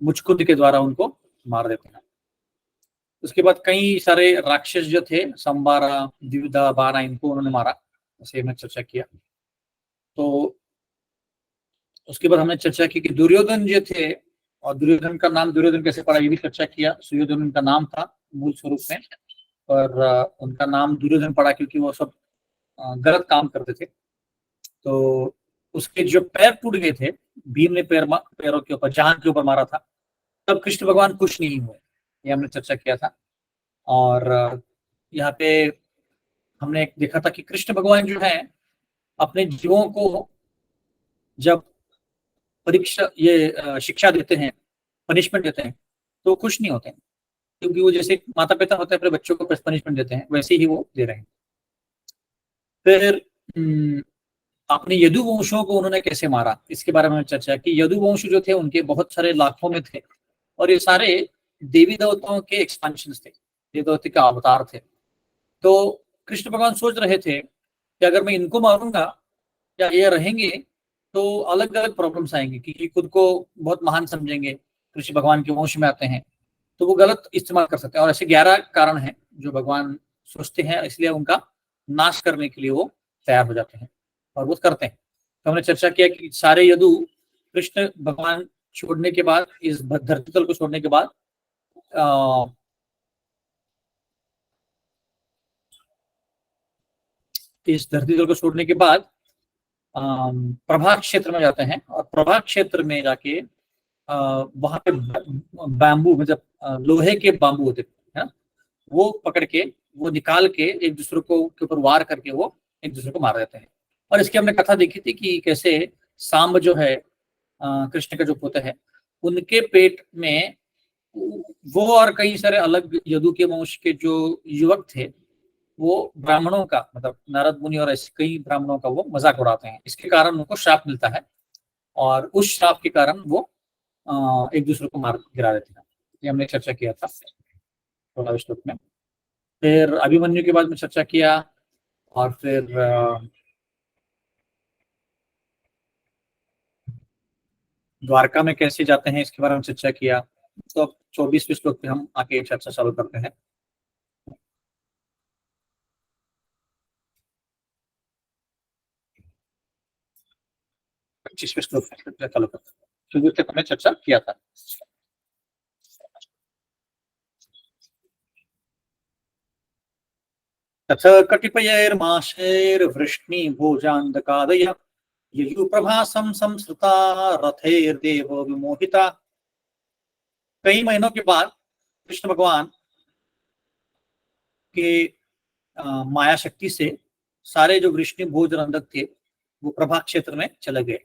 मुचकुंद के द्वारा उनको मार देते हैं। उसके बाद कई सारे राक्षस जो थे, संबारा, द्विविधा, बारा, इनको उन्होंने मारा, ऐसे हमने चर्चा किया। तो उसके बाद हमने चर्चा की कि दुर्योधन जो थे, और दुर्योधन का नाम दुर्योधन कैसे पड़ा ये भी चर्चा किया। सुयोधन उनका नाम था मूल स्वरूप में, पर उनका नाम दुर्योधन पड़ा क्योंकि वो सब गलत काम करते थे। तो उसके जो पैर टूट गए थे, भीम ने पैरों के ऊपर, जान के ऊपर मारा था, तब कृष्ण भगवान खुश नहीं हुए, ये हमने चर्चा किया था। और यहाँ पे हमने देखा था कि कृष्ण भगवान जो है अपने जीवों को जब परीक्षा ये शिक्षा देते हैं, पनिशमेंट देते हैं, तो खुश नहीं होते हैं, क्योंकि वो जैसे माता पिता होते हैं अपने बच्चों को पनिशमेंट देते हैं वैसे ही वो दे रहे हैं। फिर अपने यदुवंशों को उन्होंने कैसे मारा इसके बारे में चर्चा की। यदुवंश जो थे उनके बहुत सारे लाखों में थे और ये सारे देवी देवताओं के एक्सपेंशन थे, देवी देवता के अवतार थे। तो कृष्ण भगवान सोच रहे थे कि अगर मैं इनको मारूंगा या ये रहेंगे तो अलग अलग प्रॉब्लम्स आएंगे, क्योंकि खुद को बहुत महान समझेंगे, कृष्ण भगवान के वंश में आते हैं, तो वो गलत इस्तेमाल कर सकते हैं। और ऐसे 11 कारण हैं जो भगवान सोचते हैं, इसलिए उनका नाश करने के लिए वो तैयार हो जाते हैं और वो करते हैं। तो हमने चर्चा किया कि सारे यदु कृष्ण भगवान छोड़ने के बाद, इस धरती तल को छोड़ने के बाद प्रभा क्षेत्र में जाते हैं और प्रभा क्षेत्र में जाके वहां पे बैम्बू, मतलब लोहे के बाम्बू होते हैं, वो पकड़ के, वो निकाल के एक दूसरे को के ऊपर वार करके वो एक दूसरे को मार देते हैं। और इसकी हमने कथा देखी थी कि कैसे सांब जो है कृष्ण का जो पुत्र है, उनके पेट में वो और कई सारे अलग यदु के वंश के जो युवक थे वो ब्राह्मणों का, मतलब नारद मुनि और ऐसे कई ब्राह्मणों का वो मजाक उड़ाते हैं। इसके कारण उनको श्राप मिलता है और उस श्राप के कारण वो एक दूसरे को मार गिरा देते हैं। ये हमने चर्चा किया था 16वें श्लोक में। फिर अभिमन्यु के बाद में चर्चा किया और फिर द्वारका में कैसे जाते हैं इसके बारे में चर्चा किया। तो अब 24वें श्लोक पे हम आके चर्चा चालू करते हैं। श्लोक चालू करते हैं, शुरू से हमने चर्चा किया था। तथा कटिपयैर्माशैर्वृष्णि भोजान्धकादय ययुप्रभासं संसृता रथैर्देव विमोहिता। कई महीनों के बाद कृष्ण भगवान के माया शक्ति से सारे जो वृष्णि भोज रंधक थे वो प्रभा क्षेत्र में चले गए।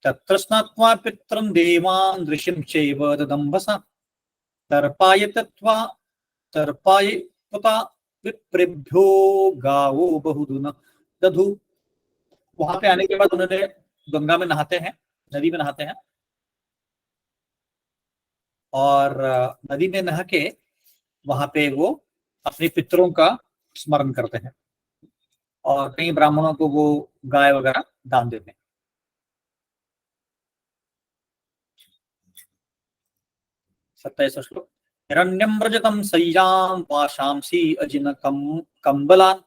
तत्र स्नात्वा पितरं देवान् ऋषिं चैव ददम्भसा तर्पायित्वा विप्रेभ्यो गावो बहुधुना दधु। वहां पे आने के बाद उन्होंने गंगा में नहाते हैं, नदी में नहाते हैं, और नदी में नहा के वहां पे वो अपने पितरों का स्मरण करते हैं, और कई ब्राह्मणों को वो गाय वगैरह दान देते हैं। 27वां श्लोक। हिरण्यं व्रजतं सय्यां पाशांसी अजिनकं कंबलान्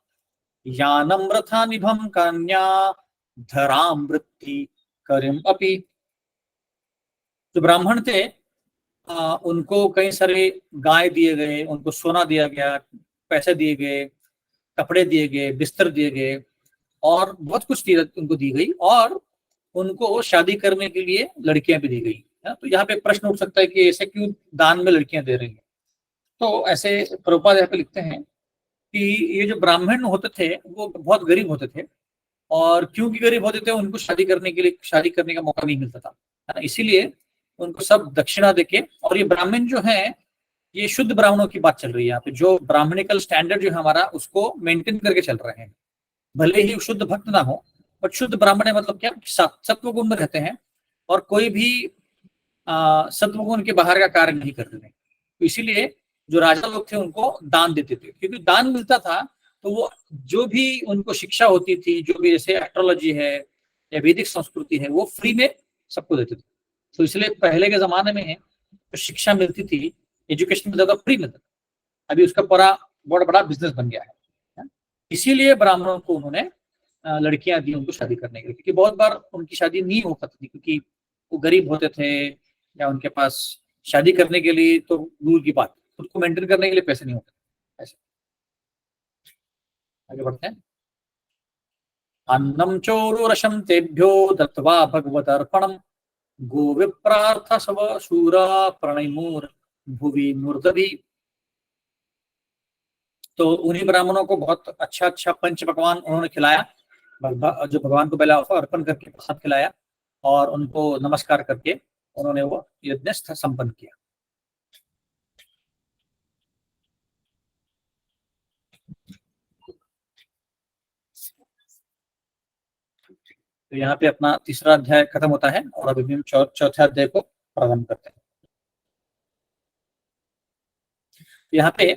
यानं रथानिभं कन्या धरां वृत्ति करिम अपि। जो ब्राह्मण थे उनको कई सारे गाय दिए गए, उनको सोना दिया गया, पैसे दिए गए, कपड़े दिए गए, बिस्तर दिए गए, और बहुत कुछ उनको दी गई, और उनको शादी करने के लिए लड़कियां भी दी गई। तो यहाँ पे प्रश्न उठ सकता है कि ऐसे क्यों दान में लड़कियां दे रही हैं। तो ऐसे प्रभुपाद यहाँ पे लिखते हैं कि ये जो ब्राह्मण होते थे वो बहुत गरीब होते थे, और क्योंकि गरीब होते थे उनको शादी करने का मौका नहीं मिलता था, इसीलिए उनको सब दक्षिणा देके। और ये ब्राह्मण जो है, ये शुद्ध ब्राह्मणों की बात चल रही है यहाँ पे, जो ब्राह्मणिकल स्टैंडर्ड जो है हमारा, उसको मेंटेन करके चल रहे हैं। भले ही शुद्ध भक्त ना हो, बट शुद्ध ब्राह्मण है मतलब क्या, सत्व गुण में रहते हैं, और कोई भी सत्व गुण के बाहर का कार्य नहीं कर रहे हैं। तो इसीलिए जो राजा लोग थे उनको दान देते थे, क्योंकि दान मिलता था तो वो जो भी उनको शिक्षा होती थी, जो भी जैसे एस्ट्रोलॉजी है या वैदिक संस्कृति है, वो फ्री में सबको देते थे। तो इसलिए पहले के जमाने में जो शिक्षा मिलती थी, एजुकेशन मिलता था, फ्री मिलता था। अभी उसका बहुत बड़ा बिजनेस बन गया है। इसीलिए ब्राह्मणों को उन्होंने लड़कियां दी उनको शादी करने के लिए, क्योंकि बहुत बार उनकी शादी नहीं हो पाती थी, क्योंकि वो गरीब होते थे, या उनके पास शादी करने के लिए तो दूर की बात, खुद को मेंटेन करने के लिए पैसे नहीं होते। ऐसे आगे बढ़ते हैं। अन्नम चोरुरशम तेभ्यो दत्वा भगवदर्पणम गोविप्रार्थ सव शूरा प्रणयमूर भुवि मूर्धभि। तो उन्हीं ब्राह्मणों को बहुत अच्छा अच्छा पंच पकवान उन्होंने खिलाया, जो भगवान को पहले अर्पण करके प्रसाद खिलाया, और उनको नमस्कार करके उन्होंने वो यज्ञ संपन्न किया। तो यहाँ पे अपना तीसरा अध्याय खत्म होता है, और अभी हम चौथे अध्याय को प्रारंभ करते हैं। यहाँ पे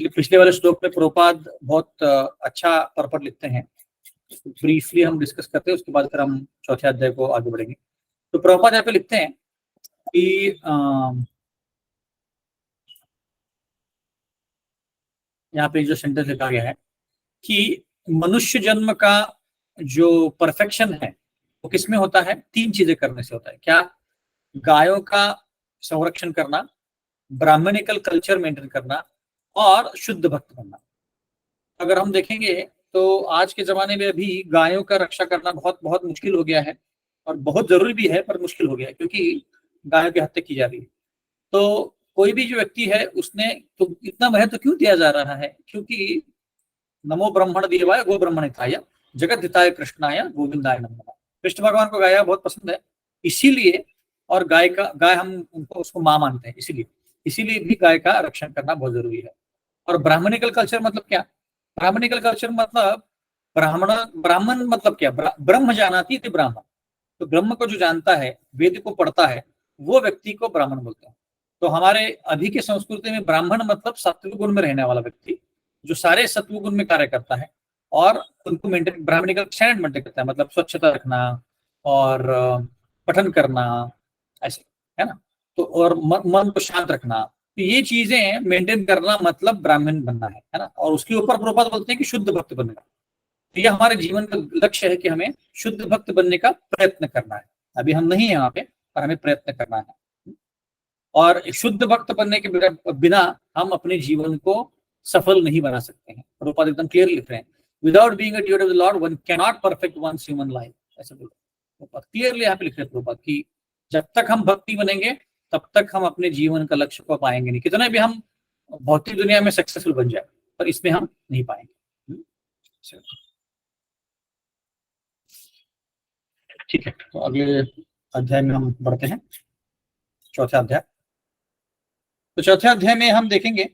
पिछले वाले श्लोक में प्रभुपाद बहुत अच्छा पर्पट लिखते हैं, ब्रीफली हम डिस्कस करते हैं, उसके बाद फिर हम चौथे अध्याय को आगे बढ़ेंगे। तो प्रभुपाद यहाँ पे लिखते हैं कि यहाँ पे जो सेंटेंस लिखा गया है कि मनुष्य जन्म का जो परफेक्शन है वो किसमें होता है, 3 चीजें करने से होता है। क्या? गायों का संरक्षण करना, ब्राह्मणिकल कल्चर मेंटेन करना, और शुद्ध भक्त बनना। अगर हम देखेंगे तो आज के जमाने में अभी गायों का रक्षा करना बहुत बहुत मुश्किल हो गया है, और बहुत जरूरी भी है, पर मुश्किल हो गया है, क्योंकि गायों की हत्या की जा रही है। तो कोई भी जो व्यक्ति है उसने तो इतना महत्व क्यों दिया जा रहा है, क्योंकि नमो ब्रह्मण देवाय गो ब्रह्मणिताय जगत हिताय कृष्णाय गोविंदाय नमः। कृष्ण भगवान को गाय बहुत पसंद है, इसीलिए, और गाय हम उनको उसको माँ मानते हैं, इसीलिए भी गाय का रक्षण करना बहुत जरूरी है। और ब्राह्मणिकल कल्चर मतलब क्या? ब्राह्मणिकल कल्चर मतलब ब्राह्मण मतलब क्या? ब्रह्म जानाति इति ब्राह्मण। तो ब्रह्म को जो जानता है, वेद को पढ़ता है, वो व्यक्ति को ब्राह्मण बोलते हैं। तो हमारे अभी के संस्कृति में ब्राह्मण मतलब सत्व गुण में रहने वाला व्यक्ति, जो सारे सत्व गुण में कार्य करता है, और उनको मेंटेन, ब्राह्मणिकल स्टैंडर्ड मेंटेन करता है, मतलब स्वच्छता रखना और पठन करना, ऐसे, है ना। तो और मन को शांत रखना, तो ये चीजें मेंटेन करना मतलब ब्राह्मण बनना है ना। और उसके ऊपर प्रभुपाद बोलते हैं कि शुद्ध भक्त बनना। तो ये हमारे जीवन का लक्ष्य है कि हमें शुद्ध भक्त बनने का प्रयत्न करना है। अभी हम नहीं है यहाँ पे, पर हमें प्रयत्न करना है। और शुद्ध भक्त बनने के बिना हम अपने जीवन को सफल नहीं बना सकते हैं। प्रभुपाद एकदम क्लियर लिख रहे हैं, without being a devotee of the lord one can not perfect once human life. ऐसे प्रभुपाद क्लियरली यहाँ पे लिख रहे हैं प्रभुपाद कि जब तक हम भक्ति बनेंगे तब तक हम अपने जीवन का लक्ष्य को पाएंगे नहीं। कितना भी हम भौतिक दुनिया में सक्सेसफुल बन जाए, पर इसमें हम नहीं पाएंगे। ठीक है, तो अगले अध्याय में हम बढ़ते हैं, चौथा अध्याय। तो चौथे अध्याय में हम देखेंगे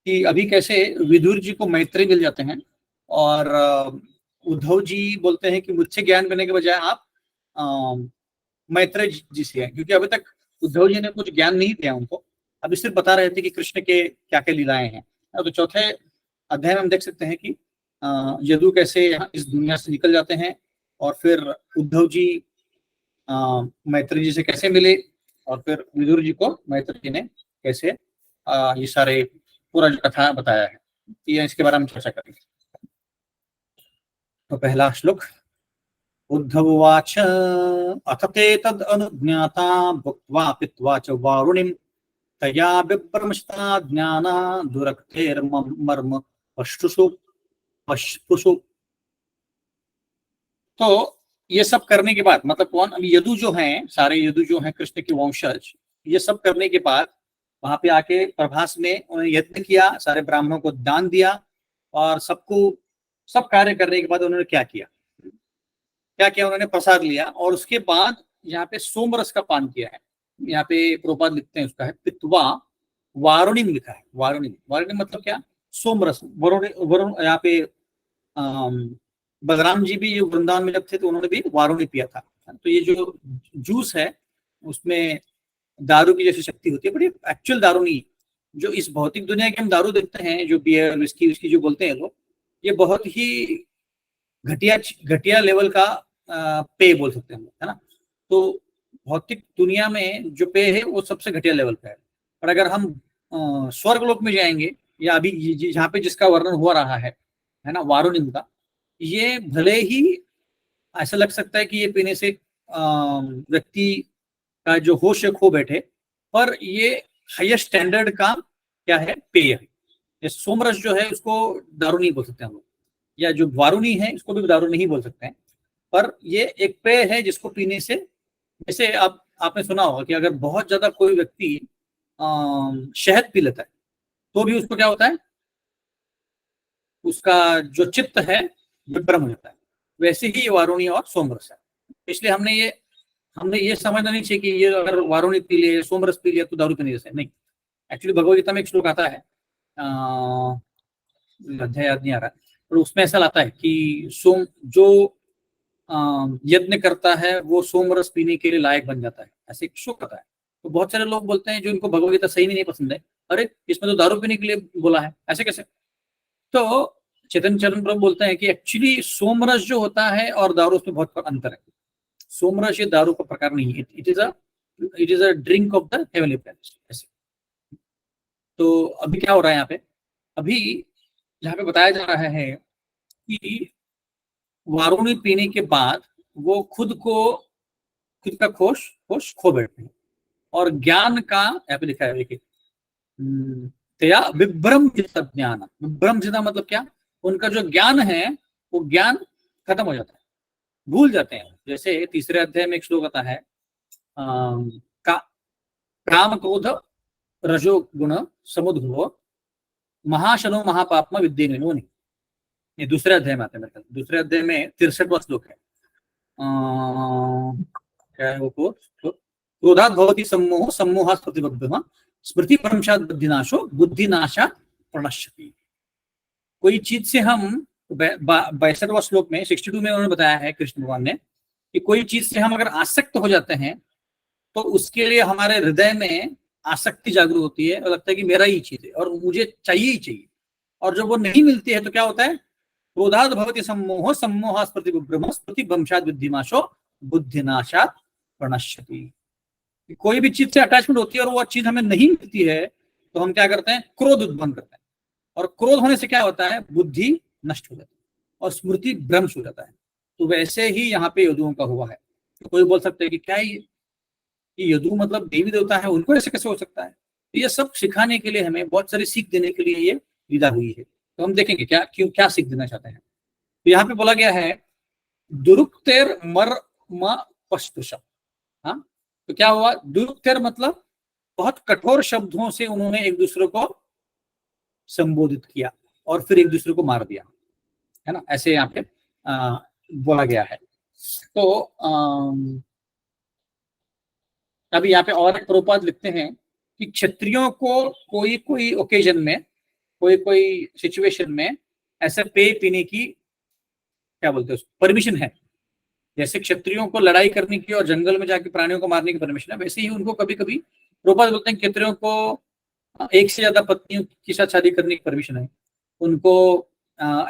कि अभी कैसे विदुर जी को मैत्री मिल जाते हैं और उद्धव जी बोलते हैं कि मुझसे ज्ञान करने के बजाय आप मैत्रेय जी से हैं, क्योंकि अभी तक उद्धव जी ने कुछ ज्ञान नहीं दिया उनको, अभी सिर्फ बता रहे थे कि कृष्ण के क्या क्या लीलाएं हैं। तो चौथे अध्याय में हम देख सकते हैं कि यदु कैसे यहाँ इस दुनिया से निकल जाते हैं और फिर उद्धव जी मैत्री जी से कैसे मिले और फिर विदुर जी को मैत्री जी ने कैसे ये सारे पूरा जो कथा बताया है, ये इसके बारे में चर्चा करेंगे। तो पहला श्लोक, उद्धव उवाच अथ ते तद् अनुज्ञाता भुक्त्वा पीत्वा च वारुणिं तया विभ्रमशिता ज्ञाना दुरक्तेर्मर्म पश्पुषु। तो ये सब करने के बाद, मतलब कौन, अभी यदु जो हैं, सारे यदु जो हैं कृष्ण के वंशज, ये सब करने के बाद वहां पे आके प्रभास में उन्होंने यज्ञ किया, सारे ब्राह्मणों को दान दिया और सबको सब कार्य करने के बाद उन्होंने क्या किया, उन्होंने प्रसाद लिया और उसके बाद यहाँ पे सोमरस का पान किया है। यहाँ पे प्रभुपाद लिखते हैं उसका है पित्वा वारुणिम लिखा है। वारुणिम मतलब क्या, सोमरस। वरुण यहाँ पे बलराम जी भी वृंदावन में जब थे तो उन्होंने भी वारुणी पिया था। तो ये जो जूस है उसमें दारू की जैसी शक्ति होती है, बट ये एक्चुअल दारू नहीं। जो इस भौतिक दुनिया के हम दारू देखते हैं, जो बियर विस्की जो बोलते हैं लोग, ये बहुत ही घटिया लेवल का पेय बोल सकते हैं, है ना। तो भौतिक दुनिया में जो पेय है वो सबसे घटिया लेवल का है। पर अगर हम स्वर्ग लोक में जाएंगे, या अभी जहाँ पे जिसका वर्णन हो रहा है ना, वारुणिम का, ये भले ही ऐसा लग सकता है कि ये पीने से व्यक्ति का जो होश है खो बैठे, पर ये हाईएस्ट स्टैंडर्ड का क्या है, पेय है। ये सोमरस जो है उसको दारू नहीं बोल सकते हम लोग, या जो वारुणी है इसको भी दारू नहीं बोल सकते हैं, पर ये एक पेय है जिसको पीने से, जैसे आपने सुना होगा कि अगर बहुत ज्यादा कोई व्यक्ति शहद पी लेता है तो भी उसको क्या होता है, उसका जो चित्त है विभ्रम हो जाता है। वैसे ही वारुणी और सोमरस है। इसलिए हमने ये समझना नहीं चाहिए कि ये अगर वारुणी पी लिया, सोमरस पी लिया तो दारू पीने जैसे नहीं। एक्चुअली भगवदगीता में एक श्लोक आता है, अध्याय याद नहीं आ रहा, और उसमें ऐसा आता है कि जो यज्ञ करता है वो सोमरस पीने के लिए लायक बन जाता है, ऐसे एक श्लोक आता है। तो बहुत सारे लोग बोलते हैं जो इनको भगवदगीता सही नहीं पसंद है, अरे इसमें तो दारू पीने के लिए बोला है, ऐसे कैसे। तो चेतन चरण प्रभु बोलते हैं कि एक्चुअली सोमरस जो होता है और दारू में बहुत अंतर है। सोमरस ये दारू का प्रकार नहीं है, it is a drink of the heavenly planets ऐसे। तो अभी क्या हो रहा है यहाँ पे, अभी यहाँ पे बताया जा रहा है कि वारुणी पीने के बाद वो खुद का होश खो बैठते हैं और ज्ञान का, यहाँ पे लिखा है देखिए, तया विभ्रमजित ज्ञान। विभ्रमजित मतलब क्या, उनका जो ज्ञान है वो ज्ञान खत्म हो जाता है, भूल जाते हैं। जैसे तीसरे अध्याय में एक श्लोक आता है, काम क्रोध रजो गुण समुद्भव महाशनो महापापमा विद्येनो। ये दूसरे अध्याय में आता है, दूसरे अध्याय में 63वां श्लोक है। क्या है वो, क्रोधात् भवति सम्मोह सम्मोहात् प्रतिबद्धः स्मृति भ्रंशात् बुद्धिनाशो बुद्धिनाशात् प्रणश्यति। कोई चीज से हम 62वां श्लोक में 62 में उन्होंने बताया है कृष्ण भगवान ने कि कोई चीज से हम अगर आसक्त हो जाते हैं तो उसके लिए हमारे हृदय में आसक्ति जागरूक होती है और लगता है कि मेरा ही चीज है और मुझे चाहिए ही चाहिए। और जब वो नहीं मिलती है तो क्या होता है, क्रोधात् भवति सम्मोह सम्मोहात् प्रतिबद्धः स्मृति भ्रंशात् बुद्धिनाशो बुद्धिनाशात् प्रणश्यति। कोई भी चीज से अटैचमेंट होती है और वो चीज हमें नहीं मिलती है तो हम क्या करते हैं, क्रोध उत्पन्न करते हैं। और क्रोध होने से क्या होता है, बुद्धि नष्ट हो जाती है और स्मृति भ्रंश हो जाता है। तो वैसे ही यहाँ पे यदुओं का हुआ है। तो कोई बोल सकता है कि क्या ये यदु मतलब देवी देवता है, उनको ऐसे कैसे हो सकता है। तो ये सब सिखाने के लिए, हमें बहुत सारी सीख देने के लिए ये विदा हुई है। तो हम देखेंगे क्या सीख देना चाहते हैं। तो यहाँ पे बोला गया है दुरुक्तेर मर्म पश्पुषम। हाँ, तो क्या हुआ, दुरुक्तेर मतलब बहुत कठोर शब्दों से उन्होंने एक दूसरे को संबोधित किया और फिर एक दूसरे को मार दिया, है ना, ऐसे यहाँ पे बोला गया है। तो अभी यहाँ पे और एक प्रभुपाद लिखते हैं कि क्षत्रियों को कोई ओकेजन में कोई कोई सिचुएशन में ऐसे पेय पीने की क्या बोलते हैं परमिशन है। जैसे क्षत्रियों को लड़ाई करने की और जंगल में जाके प्राणियों को मारने की परमिशन है, वैसे ही उनको कभी कभी प्रभुपाद बोलते हैं क्षत्रियों को एक से ज्यादा पत्नियों के साथ शादी करने की परमिशन है, उनको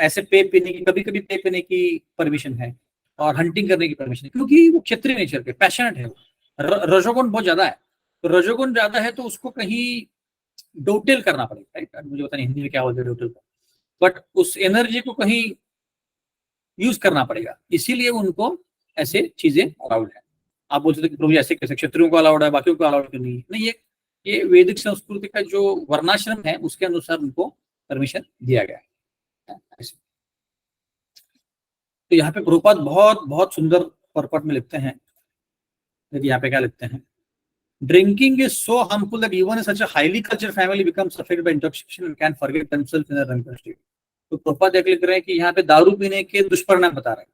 ऐसे पे पीने की, कभी कभी पे पीने की परमिशन है, और हंटिंग करने की परमिशन है, क्योंकि वो क्षत्रिय नेचर के पैशनेट है। रजोगुण बहुत ज्यादा है, तो रजोगुण ज्यादा है तो उसको कहीं डोटेल करना पड़ेगा, राइट? मुझे पता नहीं हिंदी में क्या बोलते हैं डोटेल को, बट उस एनर्जी को कहीं यूज करना पड़ेगा, इसीलिए उनको ऐसे चीजें अलाउड है। आप बोलते थे कि प्रभु ऐसे कैसे क्षत्रियों को अलाउड है, बाकियों को अलाउड क्यों नहीं है? नहीं, ये वैदिक संस्कृति का जो वर्णाश्रम है उसके अनुसार उनको परमिशन दिया गया है। तो यहाँ पे प्रभुपाद बहुत बहुत सुंदर पर्पट में लिखते हैं, देखिए यहाँ पे क्या लिखते हैं, drinking is so harmful that even such a highly cultured family becomes affected by intoxication and can forget themselves in a drunken state. तो प्रभुपाद लिख रहे हैं कि यहाँ पे दारू पीने के दुष्परिणाम बता रहे हैं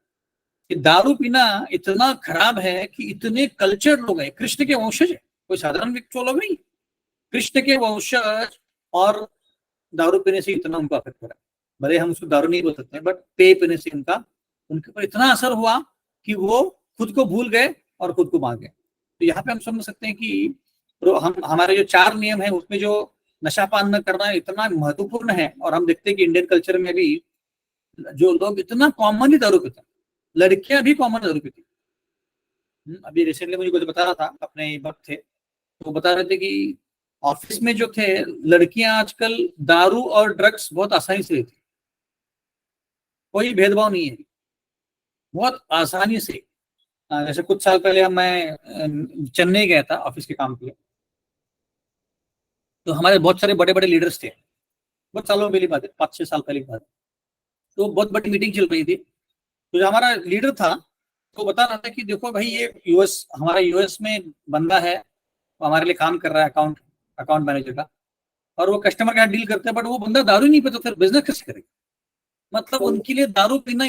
कि दारू पीना इतना खराब है कि इतने कल्चर्ड लोग हैं, कृष्ण के वंशज है, कोई साधारण व्यक्ति लोग नहीं, कृष्ण के वंशज, और दारू पीने से इतना उनको अफेक्ट हो रहा है। भले हम उसको दारू नहीं बोल सकते हैं, बट पेय पीने से उनके ऊपर इतना असर हुआ कि वो खुद को भूल गए और खुद को मार गए। तो यहाँ पे हम समझ सकते हैं कि हम हमारे जो 4 नियम है उसमें जो नशापान न करना इतना महत्वपूर्ण है। और हम देखते हैं कि इंडियन कल्चर में भी जो लोग इतना कॉमनली दारू पीते हैं, लड़कियां भी कॉमन दारू पीती। अभी रिसेंटली मुझे कुछ बता रहा था, अपने वक्त थे तो बता रहे थे कि ऑफिस में जो थे लड़कियां आजकल दारू और ड्रग्स बहुत आसानी से लेती, कोई भेदभाव नहीं है, बहुत आसानी से। जैसे कुछ साल पहले मैं चेन्नई गया था ऑफिस के काम के लिए, तो हमारे बहुत सारे बड़े बड़े लीडर्स थे, बहुत सालों पहली बात है, 5-6 साल पहले की बात। तो बहुत बड़ी मीटिंग चल रही थी, तो जो हमारा लीडर था तो बता रहा था कि देखो भाई, ये हमारा यूएस में बंदा है, हमारे लिए काम कर रहा है अकाउंट मैनेजर का, और वो कस्टमर के साथ डील करते हैं, बट वो बंदा दारू नहीं पीता, फिर बिजनेस कैसे करेगा? मतलब उनके लिए दारू पीना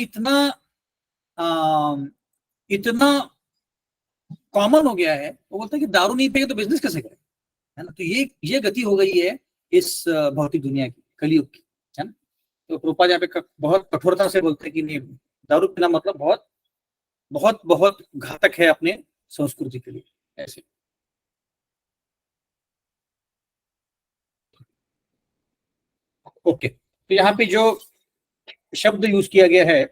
इतना कॉमन हो गया है, वो बोलते हैं कि दारू नहीं पिएगा तो बिजनेस कैसे करेगा, है ना? तो ये गति हो गई है इस भौतिक दुनिया की, कलयुग की, है ना? तो प्रभुपाद यहाँ पे बहुत कठोरता से बोलते हैं कि नहीं, दारू पीना मतलब बहुत बहुत बहुत घातक है अपने संस्कृति के लिए। ऐसे ओके, तो यहाँ पे जो शब्द यूज किया गया है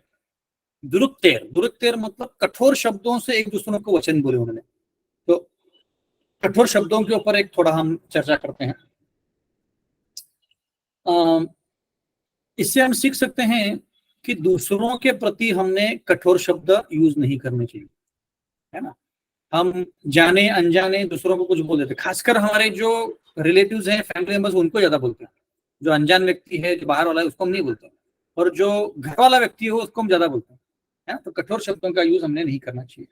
दुरुक्तेर मतलब कठोर शब्दों से एक दूसरों को वचन बोले उन्होंने। तो कठोर शब्दों के ऊपर एक थोड़ा हम चर्चा करते हैं। इससे हम सीख सकते हैं कि दूसरों के प्रति हमने कठोर शब्द यूज नहीं करने चाहिए, है ना? हम जाने अनजाने दूसरों को कुछ बोल देते, खासकर हमारे जो रिलेटिव्स हैं, फैमिली मेंबर्स, उनको ज्यादा बोलते हैं। जो अनजान व्यक्ति है, जो बाहर वाला है, उसको हम नहीं बोलते, और जो घर वाला व्यक्ति हो उसको हम ज्यादा बोलते हैं, है? तो कठोर शब्दों का यूज हमने नहीं करना चाहिए।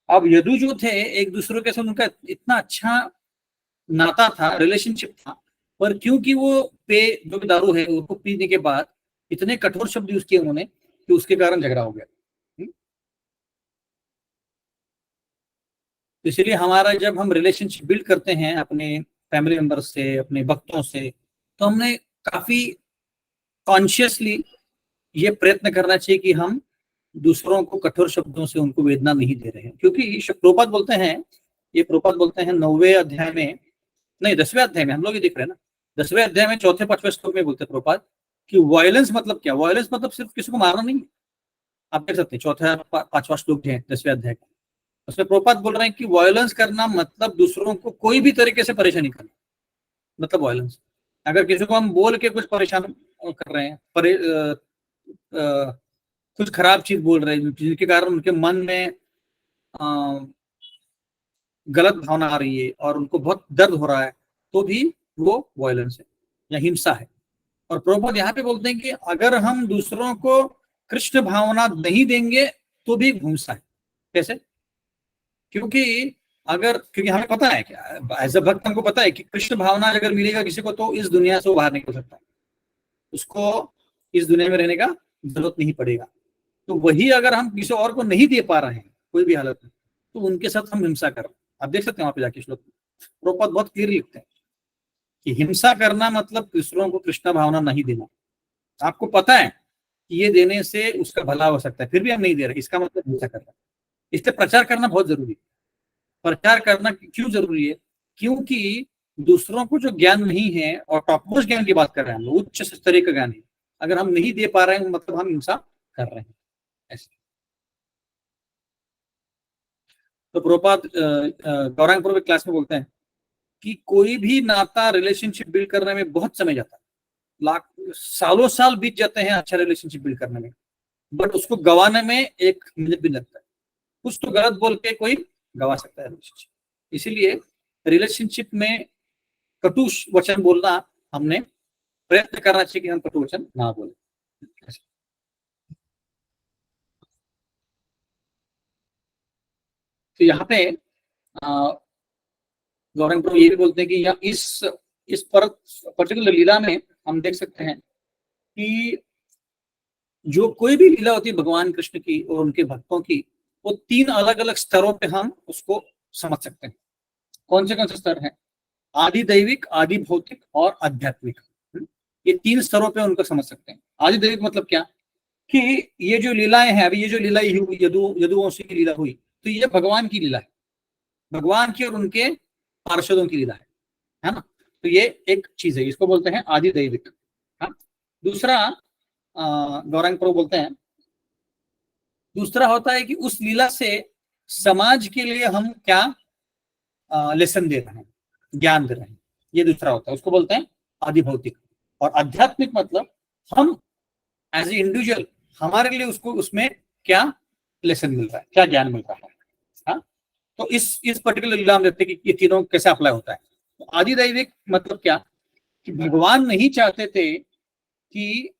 अब यदु जो थे, एक दूसरे के साथ उनका इतना अच्छा नाता था, रिलेशनशिप था, पर क्योंकि वो जो भी दारू है उसको पीने के बाद इतने कठोर शब्द यूज किए उन्होंने कि उसके कारण झगड़ा हो गया। इसलिए हमारा जब हम रिलेशनशिप बिल्ड करते हैं अपने फैमिली मेंबर से, अपने भक्तों से, तो हमने काफी कॉन्शियसली ये प्रयत्न करना चाहिए कि हम दूसरों को कठोर शब्दों से उनको वेदना नहीं दे रहे हैं। क्योंकि प्रभुपाद बोलते हैं, ये प्रभुपाद बोलते हैं 9वें अध्याय में, नहीं 10वें अध्याय में, हम लोग ये देख रहे हैं ना, 10वें अध्याय में 4-5वें श्लोक में बोलते हैं प्रभुपाद कि वायलेंस मतलब क्या? वायलेंस मतलब सिर्फ किसी को मारना नहीं है। आप देख सकते हैं 4-5वां श्लोक है 10वें अध्याय का, उसमें प्रभुपाद बोल रहे हैं कि वायलेंस करना मतलब दूसरों को कोई भी तरीके से परेशानी करना, मतलब वायलेंस। अगर किसी को हम बोल के कुछ परेशान कर रहे हैं, कुछ खराब चीज बोल रहे हैं जिसके कारण उनके मन में गलत भावना आ रही है और उनको बहुत दर्द हो रहा है, तो भी वो वायलेंस है या हिंसा है। और प्रभुपाद यहाँ पे बोलते हैं कि अगर हम दूसरों को कृष्ण भावना नहीं देंगे तो भी हिंसा है। कैसे? क्योंकि हमें पता है, क्या एज अ भक्त हमको पता है कि कृष्ण भावना अगर मिलेगा किसी को तो इस दुनिया से वो बाहर निकल सकता है, उसको इस दुनिया में रहने का जरूरत नहीं पड़ेगा। तो वही अगर हम किसी और को नहीं दे पा रहे हैं कोई भी हालत में, तो उनके साथ हम हिंसा कर रहे हैं। आप देख सकते हैं वहां पे जाके श्लोक प्रभुपाद बहुत क्लियर लिखते हैं। कि हिंसा करना मतलब दूसरों को कृष्ण भावना नहीं देना। आपको पता है कि ये देने से उसका भला हो सकता है, फिर भी हम नहीं दे रहे, इसका मतलब हिंसा कर रहा है। इसलिए प्रचार करना बहुत जरूरी है। प्रचार करना क्यों जरूरी है? क्योंकि दूसरों को जो ज्ञान नहीं है, और टॉपमोस्ट ज्ञान की बात कर रहे हैं हम लोग, उच्च स्तरीय का ज्ञान है, अगर हम नहीं दे पा रहे हैं मतलब हम हिंसा कर रहे हैं ऐसे। तो प्रभुपाद गौरांग पूर्व क्लास में बोलते हैं कि कोई भी नाता रिलेशनशिप बिल्ड करने में बहुत समय जाता है, लाख सालों साल बीत जाते हैं अच्छा रिलेशनशिप बिल्ड करने में, बट उसको गंवाने में 1 मिनट भी लगता है। कुछ तो गलत बोल के कोई गंवा सकता है रिलेशनशिप। इसीलिए रिलेशनशिप में कटु वचन बोलना, हमने प्रयत्न करना चाहिए कि हम कटु वचन ना बोले। तो यहाँ पे गौरंग प्रभु ये भी बोलते हैं कि या इस पर्टिकुलर लीला में हम देख सकते हैं कि जो कोई भी लीला होती है भगवान कृष्ण की और उनके भक्तों की, वो 3 अलग अलग स्तरों पे हम उसको समझ सकते हैं। कौन से स्तर हैं? आदि दैविक, आदि भौतिक और आध्यात्मिक। ये 3 स्तरों पे उनको समझ सकते हैं। आदि दैविक मतलब क्या कि ये जो लीलाएं हैं, अभी ये जो लीला हुई, यदुवंशी की लीला हुई, तो ये भगवान की लीला है, भगवान की और उनके पार्षदों की लीला है ना। तो ये एक चीज है, इसको बोलते हैं आदि दैविक। दूसरा गौरांग प्रभु बोलते हैं, दूसरा होता है कि उस लीला से समाज के लिए हम क्या लेसन दे रहे हैं, ज्ञान दे रहे हैं, ये दूसरा होता है, उसको बोलते हैं आदि भौतिक। और आध्यात्मिक मतलब हम एज ए इंडिविजुअल, हमारे लिए उसको उसमें क्या लेसन मिल रहा है, क्या ज्ञान मिल रहा है। हाँ, तो इस पर्टिकुलर लीला में देखते हैं कि ये तीनों कैसे अप्लाई होता है। तो आदि दैविक मतलब क्या कि भगवान नहीं चाहते थे कि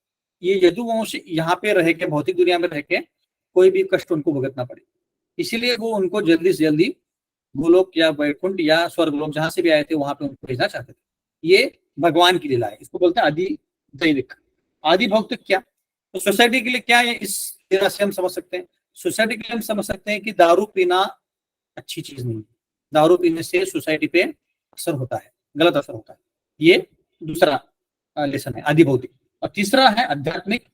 ये यदुवंश यहाँ पे रह के, भौतिक दुनिया में रह के कोई भी कष्ट उनको भुगतना पड़े, इसीलिए वो उनको जल्दी से जल्दी गोलोक या वैकुंठ या स्वर्गलोक जहां से भी आए थे वहां पे उनको भेजना चाहते थे। ये भगवान की लीला है, इसको बोलते हैं आदि दैविक। आदि भौतिक क्या? तो सोसाइटी के लिए क्या है, इस लीला से हम समझ सकते हैं। सोसाइटी के लिए हम समझ सकते हैं कि दारू पीना अच्छी चीज नहीं है, दारू पीने से सोसाइटी पे असर होता है, गलत असर होता है। ये दूसरा लेसन है आदि भौतिक। और तीसरा है आध्यात्मिक।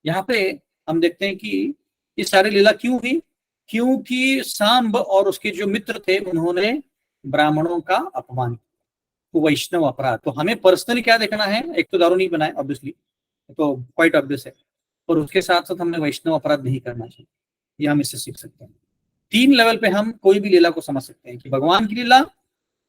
यहाँ पे हम देखते हैं कि ये सारी लीला क्यों हुई, क्योंकि सांब और उसके जो मित्र थे उन्होंने ब्राह्मणों का अपमान, तो वैष्णव अपराध। तो हमें पर्सनली क्या देखना है, एक तो दारू नहीं बनाए ऑब्वियसली, तो क्वाइट ऑब्वियस है, और उसके साथ साथ हमने वैष्णव अपराध नहीं करना चाहिए, ये हम इससे सीख सकते हैं। 3 लेवल पे हम कोई भी लीला को समझ सकते हैं कि भगवान की लीला,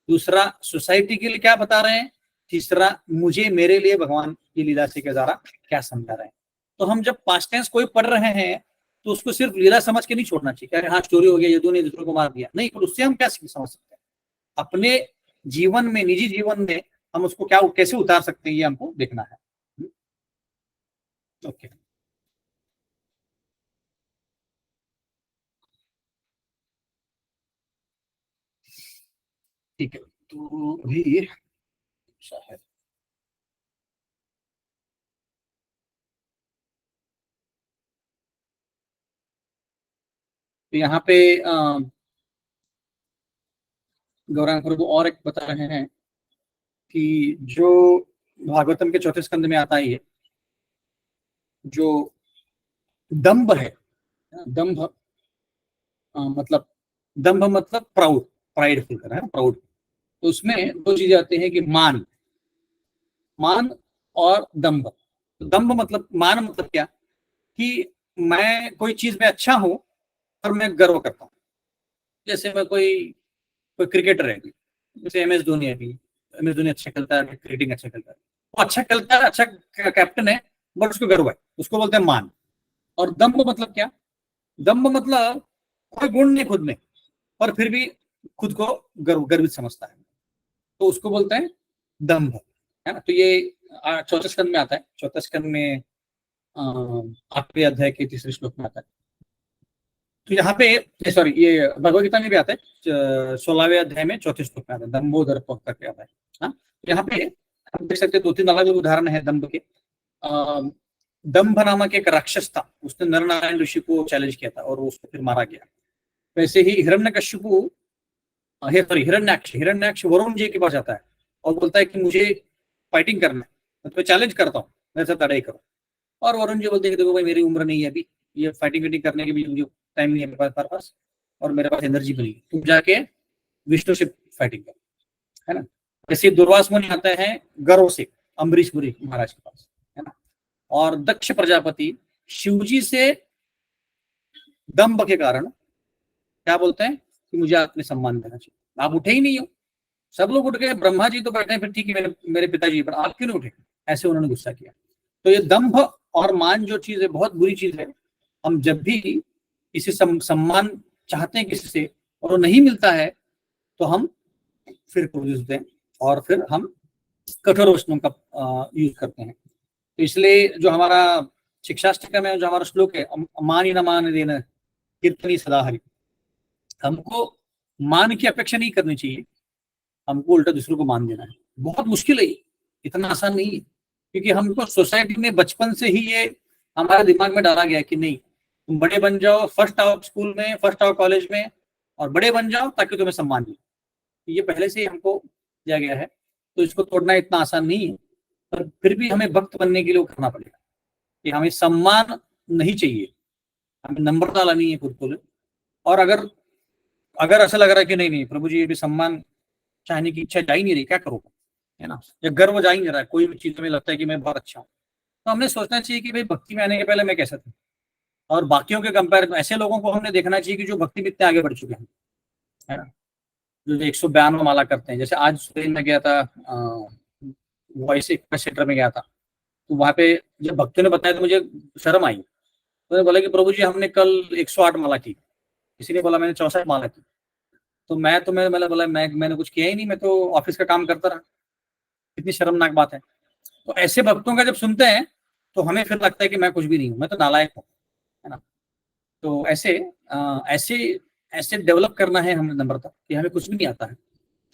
दूसरा सोसाइटी के लिए क्या बता रहे हैं, तीसरा मुझे मेरे लिए भगवान की लीला से क्या समझा रहे हैं। तो हम जब पास्ट टेंस कोई पढ़ रहे हैं तो उसको सिर्फ लीला समझ के नहीं छोड़ना चाहिए, अरे हाँ स्टोरी हो गया, यदु ने दूसरों को मार दिया, नहीं, पर उससे हम क्या समझ सकते हैं अपने जीवन में, निजी जीवन में हम उसको क्या कैसे उतार सकते हैं, ये हमको देखना है। ओके, ठीक है। तो अभी शायद तो यहाँ पे गौरांग प्रभु और एक बता रहे हैं कि जो भागवतम के 4थे स्कंद में आता है, ये जो दंभ है, दंभ मतलब प्राउड, प्राइडफुल है ना, प्राउड। तो उसमें 2 चीजें आती हैं कि मान और दंभ। दंभ मतलब, मान मतलब क्या कि मैं कोई चीज में अच्छा हूं और मैं गर्व करता हूं। जैसे मैं कोई क्रिकेटर है, जैसे MS धोनी है, MS धोनी अच्छा खेलता है, क्रिकेटिंग अच्छा खेलता है, वो अच्छा खेलता है, अच्छा कैप्टन है, बट उसको गर्व है, उसको बोलते हैं मान। और दंभ मतलब क्या? दंभ मतलब कोई गुण नहीं खुद में, पर फिर भी खुद को गर्वित समझता है, तो उसको बोलते हैं दंभ, है ना। तो ये 4थे स्कंद में आता है, 4थे स्कंद में 8वें अध्याय के 3रे श्लोक में आता है। तो यहाँ पे सॉरी, ये भगवद गीता में भी आता है, 16वें अध्याय में 4थे श्लोक में आता है, दंभोदर करके आता है। हाँ, यहाँ पे हम देख सकते हैं 2-3 अलग उदाहरण है दंभ के। दंभ नामक एक राक्षस था, उसने नर नारायण ऋषि को चैलेंज किया था और उसको फिर मारा गया। वैसे ही हिरण्यकश्यपु, हिरण्याक्ष वरुण जी के पास जाता है और बोलता है कि मुझे फाइटिंग करना है, मैं तुम्हें चैलेंज करता हूँ, मेरे साथ लड़ाई करो। और वरुण जी बोलते हैं कि देखो भाई मेरी उम्र नहीं है अभी, ये फाइटिंग वाइटिंग करने के भी मुझे टाइम नहीं है मेरे पास, और मेरे पास एनर्जी भी नहीं है, तुम जाके विष्णु से फाइटिंग करो, है ना। जैसे दुर्वास मुनि आते हैं गर्व से अम्बरीश पुरी महाराज के पास, है ना। और दक्ष प्रजापति शिवजी से दम्भ के कारण क्या बोलते हैं कि मुझे आपने सम्मान देना चाहिए, आप उठे ही नहीं हो, सब लोग उठ गए, ब्रह्मा जी तो बैठे हैं, फिर ठीक है मेरे पिताजी, पर आप क्यों नहीं उठे, ऐसे उन्होंने गुस्सा किया। तो ये दंभ और मान जो चीज है बहुत बुरी चीज है। हम जब भी किसी सम्मान चाहते हैं किसी से और वो नहीं मिलता है तो हम फिर क्रोधित होते हैं और फिर हम कठोर वचनों का यूज करते हैं। तो इसलिए जो हमारा शिक्षाष्टकम में जो हमारा श्लोक है, मान न मान देना कीर्तनी सदा हरि, हमको मान की अपेक्षा नहीं करनी चाहिए, हमको उल्टा दूसरों को मान देना है। बहुत मुश्किल है, इतना आसान नहीं है, क्योंकि हमको सोसाइटी में बचपन से ही ये हमारे दिमाग में डाला गया है कि नहीं तुम बड़े बन जाओ, फर्स्ट आओ स्कूल में, फर्स्ट आओ कॉलेज में, और बड़े बन जाओ ताकि तुम्हें सम्मान मिले। ये पहले से ही हमको दिया गया है, तो इसको तोड़ना इतना आसान नहीं है। पर फिर भी हमें भक्त बनने के लिए वो करना पड़ेगा कि हमें सम्मान नहीं चाहिए, हमें नम्रता लानी है खुद को। और अगर ऐसा लग रहा है कि नहीं प्रभु जी ये भी सम्मान चाहने की इच्छा जा ही नहीं रही, क्या करूँ, है ना, या गर्व जा ही नहीं रहा है, कोई भी चीज में लगता है कि मैं बहुत अच्छा हूँ, तो हमें सोचना चाहिए कि भाई भक्ति में आने के पहले मैं कैसा था, और बाकियों के कंपेयर ऐसे लोगों को हमने देखना चाहिए कि जो भक्ति में इतने आगे बढ़ चुके हैं, है ना, जो 192 माला करते हैं। जैसे आज सुबह में गया था वॉइस सेंटर में गया था, तो वहां पे जब भक्तों ने बताया तो मुझे शर्म आई। तो बोला कि प्रभु जी हमने कल 108 माला की, किसी ने बोला मैंने 64 माला की, तो मैंने बोला मैंने कुछ किया ही नहीं, मैं तो ऑफिस का काम करता रहा। कितनी शर्मनाक बात है। तो ऐसे भक्तों का जब सुनते हैं तो हमें फिर लगता है कि मैं कुछ भी नहीं हूँ, मैं तो नालायक हूँ, है ना। तो ऐसे डेवलप करना है हमें नम्रता, कि हमें कुछ भी नहीं आता है,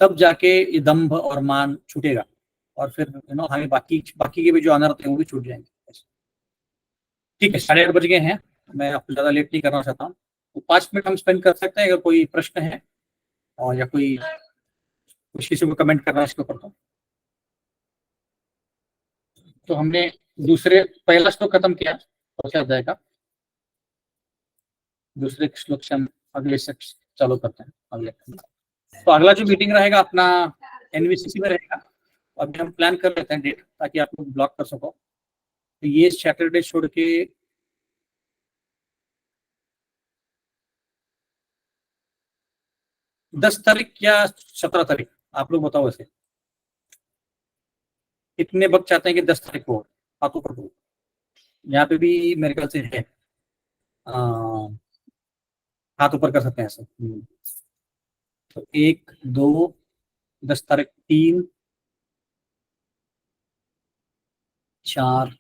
तब जाके ये दंभ और मान छूटेगा, और फिर हमें बाकी के भी जो अनर्थ है वो भी छूट जाएंगे। ठीक है, 8:30 बज गए हैं, मैं आपको ज्यादा लेट नहीं करना चाहता हूँ, तो 5 मिनट हम स्पेंड कर सकते हैं। अगर कोई प्रश्न है और या कोई किसी को कमेंट करना है इसके ऊपर, तो हमने पहला श्लोक खत्म किया चौथे अध्याय का, दूसरे श्लोक से हम अगले से चालू करते हैं अगले। तो अगला जो मीटिंग रहेगा अपना एनवीसीसी में रहेगा, अभी हम प्लान कर लेते हैं डेट, ताकि आप लोग ब्लॉक कर सको। तो ये सैटरडे छोड़ के 10 तारीख या 17 तारीख, आप लोग बताओ। वैसे कितने वक्त चाहते हैं कि 10 तारीख को हाथों पर दो, यहाँ पे भी मेरे ख्याल से है, हाथ ऊपर कर सकते हैं ऐसे। तो 1 2 10 तारीख 3 4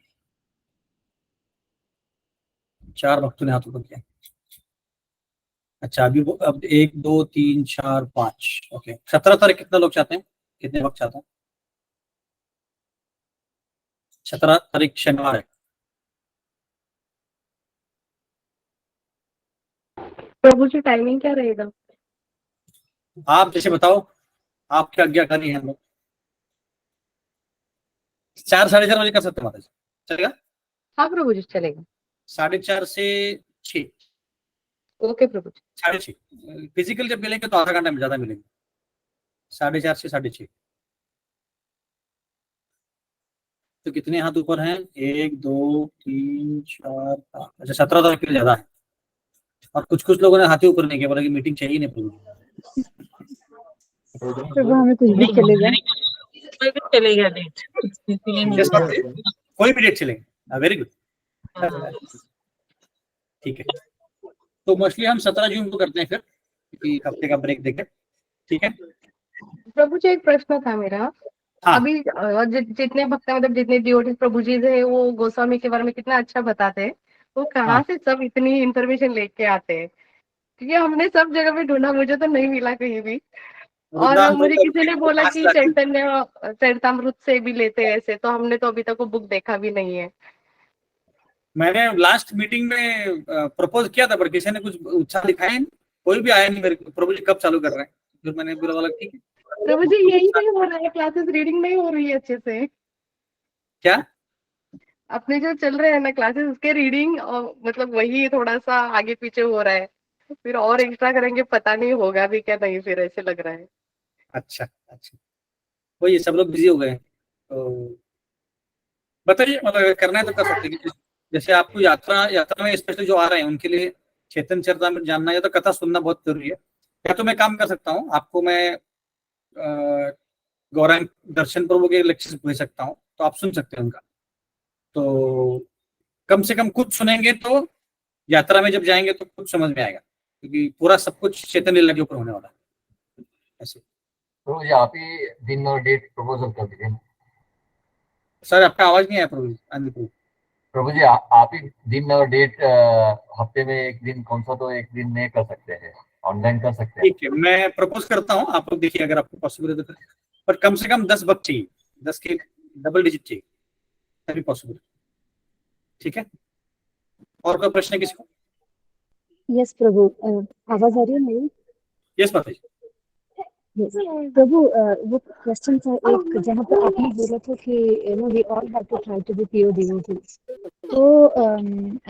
भक्तों ने हाथ ऊपर किया। अच्छा अभी अब 1 2 3 4 5 ओके। 17 तारीख कितना लोग चाहते हैं, कितने वक्त चाहते हैं? 17 तारीख शनिवार है। प्रभु जी टाइमिंग क्या रहेगा? आप जैसे बताओ, आपकी आज्ञाकारी है हम लोग। 4 साढ़े 4 बजे कर सकते हैं माता जी, चलेगा? हाँ प्रभु जी चलेगा। 4:30 से 6। ओके प्रभु जी। 6:30 फिजिकल जब मिलेंगे तो आधा घंटा में ज्यादा मिलेंगे, 4:30 से 6:30। तो कितने हाथ ऊपर हैं? 1 2 3 4 5। अच्छा 17 तारीख के लिए ज्यादा है, और कुछ लोगों ने हाथी ऊपर नहीं किया, बोला कि मीटिंग चाहिए नहीं पूरी। प्रभु हमें कुछ भी चलेगा, कोई भी चलेगा डेट, कोई भी डेट चलेगा। वेरी गुड, ठीक है। तो मोस्टली हम 17 जून को करते हैं फिर, क्योंकि हफ्ते का ब्रेक देकर, ठीक है। प्रभु जी एक प्रश्न था मेरा। हाँ। अभी जितने भक्त मतलब जितने डिवोटीज प्रभु जी है वो गोस्वामी के बारे में कितना अच्छा बताते हैं, वो कहाँ हाँ। से सब इतनी इंफॉर्मेशन लेके आते हैं? क्योंकि हमने सब जगह पे ढूंढा, मुझे तो नहीं मिला कहीं भी। और मुझे किसी ने बोला कि चैतन्य चरितमृत से भी लेते हैं ऐसे, तो हमने तो अभी तक वो बुक देखा भी नहीं है। मैंने लास्ट मीटिंग में प्रपोज किया था, पर किसी ने कुछ उत्साह दिखाया नहीं, कोई भी आया नहीं मेरे को, प्रभु जी कब चालू कर रहे हैं। फिर मैंने बोला ठीक है प्रभु जी यही नहीं हो रहा है, क्लासेस रीडिंग नहीं हो रही है अच्छे से। क्या? अपने जो चल रहे हैं ना क्लासेस, उसके रीडिंग मतलब वही थोड़ा सा आगे पीछे हो रहा है, फिर और एक्स्ट्रा करेंगे पता नहीं होगा भी क्या नहीं, फिर ऐसे लग रहा है। अच्छा अच्छा, वही सब लोग बिजी हो गए हैं। तो बताइए, मतलब अगर करना है तो कर सकते हैं। जैसे आपको यात्रा यात्रा में स्पेशली जो आ रहे हैं उनके लिए चैतन्य चरितामृत जानना या तो कथा सुनना बहुत जरूरी है। या तो मैं काम कर सकता हूँ, आपको मैं गौरांग दर्शन प्रभु के लेक्चर्स भेज सकता हूँ, तो आप सुन सकते हैं उनका। तो कम से कम कुछ सुनेंगे तो यात्रा में जब जाएंगे तो कुछ समझ में आएगा, क्योंकि पूरा सब कुछ चैतन्य लीला के ऊपर होने वाला है ऐसे। प्रभु जी आप ही दिन और डेट प्रपोजल कर दीजिए। सर आपका आवाज नहीं आया प्रभु, आनंद प्रभु। प्रभु जी आप ही दिन और डेट हफ्ते में एक दिन कौन सा, तो एक दिन में कर सकते हैं, ऑनलाइन कर सकते हैं। ठीक है, मैं प्रपोज करता हूँ, आप लोग देखिए अगर आपको पॉसिबल है तो फिर। पर कम से कम 10 भक्त चाहिए, 10 के डबल डिजिट चाहिए तभी पॉसिबल। ठीक है, और कोई प्रश्न है किसी को? यस प्रभु, आवाज आ रही है मेरी? यस माता जी। यस प्रभु, वो क्वेश्चन था एक, जहाँ पे आपने बोला था कि you know we all have to try to be pure devotee. तो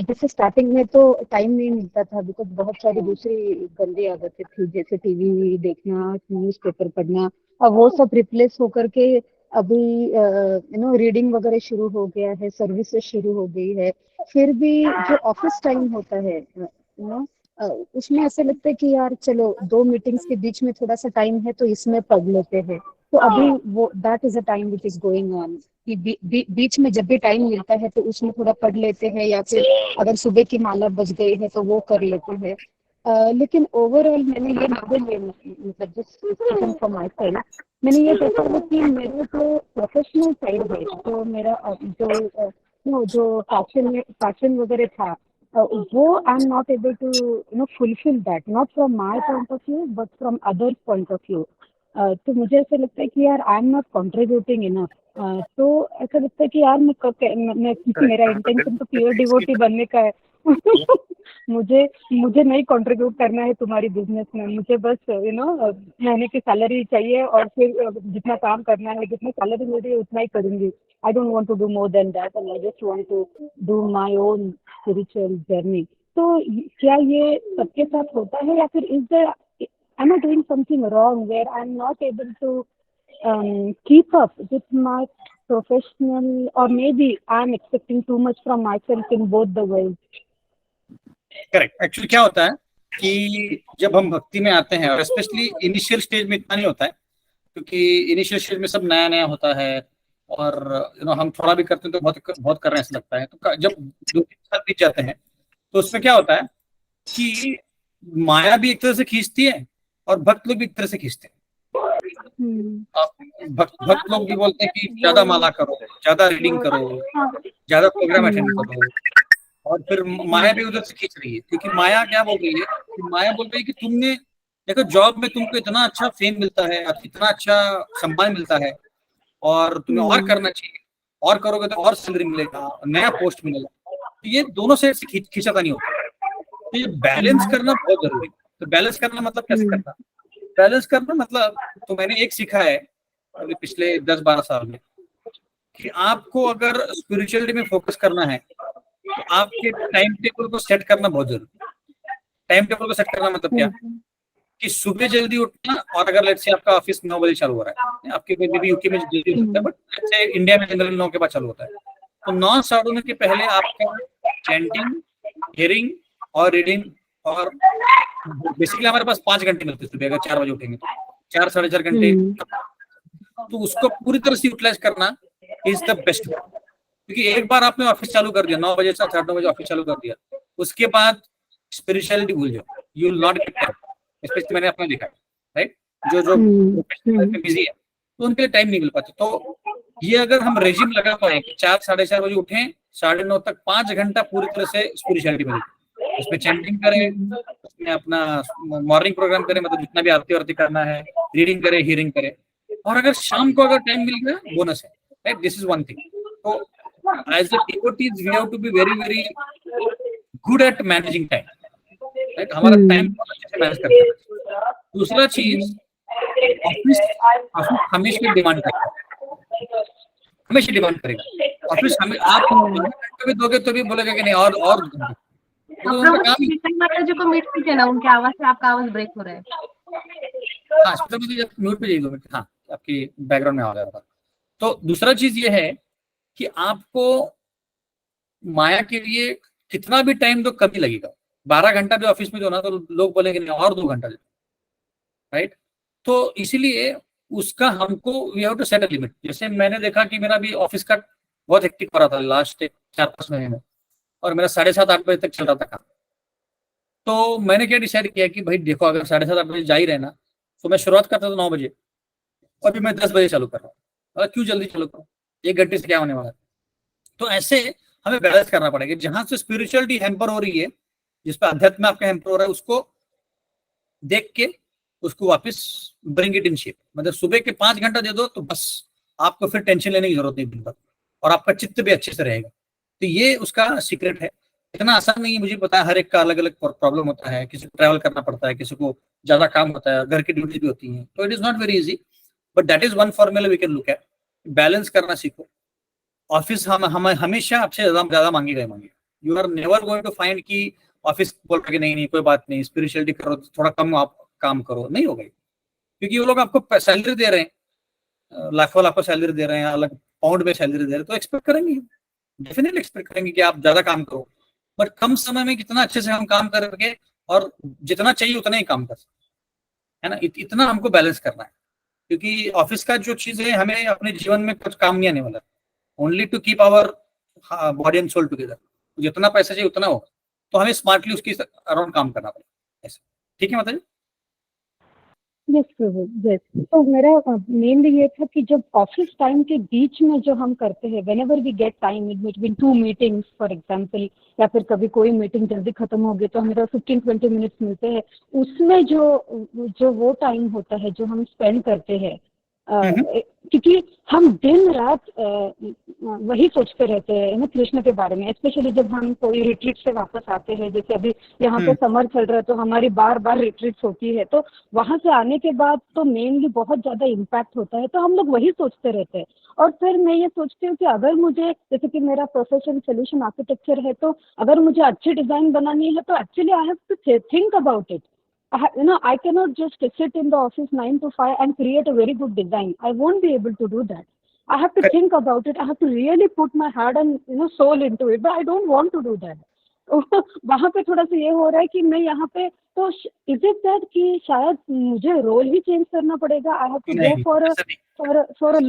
जैसे स्टार्टिंग में तो टाइम नहीं मिलता था, बिकॉज बहुत सारी दूसरी गंदी आदतें थी, जैसे टीवी देखना, न्यूज़पेपर पढ़ना। अब वो सब रिप्लेस होकर के अभी यू नो रीडिंग वगैरह शुरू हो गया है, सर्विसेज शुरू हो गई है। फिर भी जो ऑफिस टाइम होता है यू नो, उसमें ऐसे लगता है कि यार चलो 2 मीटिंग्स के बीच में थोड़ा सा टाइम है तो इसमें पढ़ लेते हैं। तो अभी वो that is a time which is going on कि बीच में जब भी टाइम मिलता है तो उसमें थोड़ा पढ़ लेते हैं, या फिर अगर सुबह की माला बज गई है तो वो कर लेते हैं। लेकिन ओवरऑल मैंने ये मतलब जस्ट फॉर माय सेल्फ, मैंने ये देखा है कि मेरे जो प्रोफेशनल साइड है, तो मेरा जो फैशन वगैरह था, वो I am not able to you know fulfil that, not from my point of view but from others point of view. तो मुझे ऐसा लगता है कि यार I am not contributing enough. तो ऐसा लगता है कि यार मेरा इंटेंशन तो प्योर डिवोटी बनने का है। मुझे नहीं कंट्रीब्यूट करना है तुम्हारी बिजनेस में, मुझे बस यू नो महीने की सैलरी चाहिए, और फिर जितना काम करना है, जितना सैलरी मिल रही है उतना ही करूंगी। I don't want to do more than that, and I just want to do my own spiritual journey. तो क्या ये सबके साथ होता है, या फिर is there am I doing something wrong where I'm not able to keep up with my professional, or maybe I'm expecting too much from myself in both the ways? Correct. Actually क्या होता है कि जब हम भक्ति में आते हैं, और स्पेशली इनिशियल स्टेज में इतना नहीं होता है, क्योंकि इनिशियल स्टेज में सब नया नया होता है, और यू नो हम थोड़ा भी करते हैं तो बहुत बहुत कर रहे हैं ऐसा लगता है। तो जब 2-3 साल बीत जाते हैं तो उसमें क्या होता है कि माया भी एक तरह से खींचती है और भक्त लोग भी एक तरह से खींचते हैं। भक्त लोग भी बोलते हैं कि ज्यादा माला करो, ज्यादा रीडिंग करो, ज्यादा प्रोग्राम अटेंड करो, और फिर माया भी उधर से खींच रही है। क्योंकि माया क्या बोल रही है कि माया बोल रही है कि तुमने देखो जॉब में तुमको इतना अच्छा फेम मिलता है, इतना अच्छा सम्मान मिलता है, और तुम्हें और करना चाहिए, और करोगे तो और सैलरी मिलेगा, नया पोस्ट मिलेगा। तो ये दोनों साइड से खींचाता नहीं होता, तो ये बैलेंस करना बहुत जरूरी है। तो बैलेंस करना मतलब कैसे करना? बैलेंस करना मतलब, तो मैंने एक सीखा है अभी पिछले 10-12 साल में, कि आपको अगर स्पिरिचुअलिटी में फोकस करना है तो आपके टाइम टेबल को सेट करना बहुत जरूरी है। टाइम टेबल को सेट करना मतलब क्या कि सुबह जल्दी उठना, और अगर लेट्स से आपका ऑफिस 9 बजे चालू हो रहा है, आपके भी यूके में जल्दी हो सकता है, बट लेट्स से इंडिया में जनरली 9 के बाद चालू होता है, तो 9-9:30 के पहले आपका चैंटिंग, हियरिंग और रीडिंग, और बेसिकली हमारे पास 5 घंटे मिलते हैं सुबह, अगर 4 बजे उठेंगे तो 4-4.5 घंटे, तो उसको पूरी तरह से यूटिलाइज करना इज द बेस्ट। क्योंकि एक बार आपने ऑफिस चालू कर दिया, 9 बजे से 9:30 बजे ऑफिस चालू कर दिया, उसके बाद स्पिरिचुअलिटी भूल जाओ, you will not get time. Specially मैंने अपना देखा है, राइट, जो प्रोफेशनल लाइफ में बिजी है तो उनके लिए टाइम नहीं मिल पाता। तो ये अगर हम रेजिम लगा पाए कि 4-4:30 बजे उठें, 9:30 तक 5 घंटा पूरी तरह से स्पिरिचुअलिटी में, उसमें चैंटिंग करें, उसमें अपना मॉर्निंग प्रोग्राम करें, मतलब जितना भी आरती वारती करना है, रीडिंग करें, हियरिंग करें, और अगर शाम को अगर टाइम मिल गया बोनस है, right, this is one thing. तो as a devotees we have to be very very good at managing time, right, हमारा टाइम अच्छे से मैनेज करते हैं। दूसरा चीज, ऑफिस हमेशा डिमांड करता है, हमेशा डिमांड करेगा। ऑफिस हमें आप 12 घंटे भी दोगे तो भी बोलेगा कि नहीं और तो उनका काम ही। माता जी को म्यूट कीजिए ना, उनकी आवाज से आपका आवाज ब्रेक हो रहा है। हाँ, म्यूट पे जाइए 2 मिनट। हाँ, आपकी बैकग्राउंड में आ रहा था। तो दूसरा चीज ये है कि आपको माया के लिए कितना भी टाइम दो कभी लगेगा। 12 घंटा भी ऑफिस में दो ना तो लोग बोलेंगे नहीं और 2 घंटा दे, राइट। तो इसीलिए उसका हमको we have to set a limit. जैसे मैंने देखा कि मेरा भी ऑफिस का बहुत हेक्टिक हो रहा था लास्ट 4-5 महीने में, और मेरा 7:30-8 बजे तक चल रहा था काम। तो मैंने क्या डिसाइड किया कि भाई देखो, अगर 7:30-8 बजे जा ही रहे ना, तो मैं शुरुआत करता था 9 बजे, और अभी मैं 10 बजे चालू कर रहा हूँ। और क्यों जल्दी चालू करूँ, 1 घंटे से क्या होने वाला है। तो ऐसे हमें बैलेंस करना पड़ेगा। जहां से स्पिरिचुअलिटी हैम्पर हो रही है, जिस पर अध्यात्म आपका हैम्पर हो रहा है, उसको देख के उसको वापस ब्रिंग इट इन शेप। मतलब सुबह के 5 घंटा दे दो तो बस आपको फिर टेंशन लेने की जरूरत नहीं दिन भर, और आपका चित्त भी अच्छे से रहेगा। तो ये उसका सीक्रेट है। इतना आसान नहीं है, मुझे पता है हर एक का अलग अलग प्रॉब्लम होता है। किसी को ट्रैवल करना पड़ता है, किसी को ज्यादा काम होता है, घर की ड्यूटी भी होती है। तो it is not very easy, but that is one formula we can look at. Balance करना सीखो। ऑफिस हम हमेशा आपसे ज्यादा मांगेगा। You are never going to find कि ऑफिस बोल के नहीं कोई बात नहीं, स्पिरिचुअलिटी करो, थोड़ा कम आप काम करो, नहीं होगा। क्योंकि वो लोग आपको सैलरी दे रहे हैं, लाखों लाखों सैलरी दे रहे हैं, अलग पाउंड में सैलरी दे रहे हैं, तो एक्सपेक्ट करेंगे, डेफिनेटली एक्सपेक्ट करेंगे कि आप ज्यादा काम करो। बट कम समय में कितना अच्छे से हम काम करके, और जितना चाहिए उतना ही काम कर सकते है ना। इतना हमको बैलेंस करना है। क्योंकि ऑफिस का जो चीज है, हमें अपने जीवन में कुछ काम नहीं आने वाला, only to keep our body and soul together. जितना पैसा चाहिए उतना होगा, तो हमें स्मार्टली उसके अराउंड काम करना पड़ेगा। ऐसा ठीक है माता जी? यस प्रभु, यस। तो मेरा मेनली ये था कि जब ऑफिस टाइम के बीच में जो हम करते हैं, whenever we get time in between 2 meetings for example, या फिर कभी कोई मीटिंग जल्दी खत्म हो गई तो हमें 15-20 मिनट्स मिलते हैं, उसमें जो वो टाइम होता है जो हम स्पेंड करते हैं, क्योंकि हम दिन रात वही सोचते रहते हैं ना कृष्ण के बारे में। स्पेशली जब हम कोई रिट्रीट से वापस आते हैं, जैसे अभी यहाँ पे समर चल रहा है तो हमारी बार बार रिट्रीट्स होती है, तो वहां से आने के बाद तो मेनली बहुत ज्यादा इम्पैक्ट होता है। तो हम लोग वही सोचते रहते हैं। और फिर मैं ये सोचती हूँ कि अगर मुझे, जैसे कि मेरा प्रोफेशन सोल्यूशन आर्किटेक्चर है, तो अगर मुझे अच्छी डिजाइन बनानी है तो actually I have to think about it. I cannot just sit in the office 9 to 5 and create a very good design. I won't be able to do that. I have to think about it. I have to really put my heart and soul into it. But I don't want to do that. वहाँ पे थोड़ा सा ये हो रहा है कि मैं यहाँ पे, तो इज इट दैट कि शायद मुझे रोल ही चेंज करना पड़ेगा? I have to go for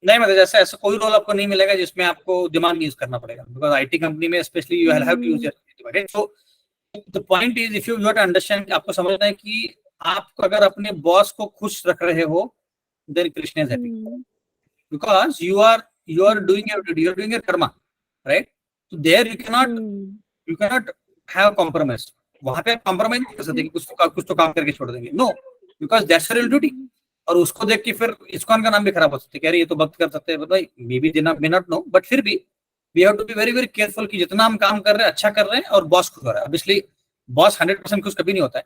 नहीं, मतलब जैसे ऐसा कोई रोल आपको नहीं मिलेगा जिसमें आपको दिमाग यूज करना पड़ेगा। बिकॉज आईटी कंपनी में specially you have to use your दिमाग। So the point is, if you have to understand, आपको समझना है कि आप अगर अपने बॉस को खुश रख रहे हो, then Krishna is happy, because you are doing your duty, you are doing your karma, right. So there you cannot have compromise. वहां पे कॉम्प्रोमाइज नहीं कर सकते कि कुछ तो काम करके छोड़ देंगे। No, because that's real duty. और उसको देख के फिर इस्कॉन का नाम भी खराब हो सकता है, कह रहे ये तो भक्त कर सकते हैं। भाई may be they not know, but फिर भी we have to be very very careful कि जितना हम काम कर रहे हैं अच्छा कर रहे हैं और बॉस खुश हो रहा है। ऑब्वियसली बॉस 100% खुश कभी नहीं होता है,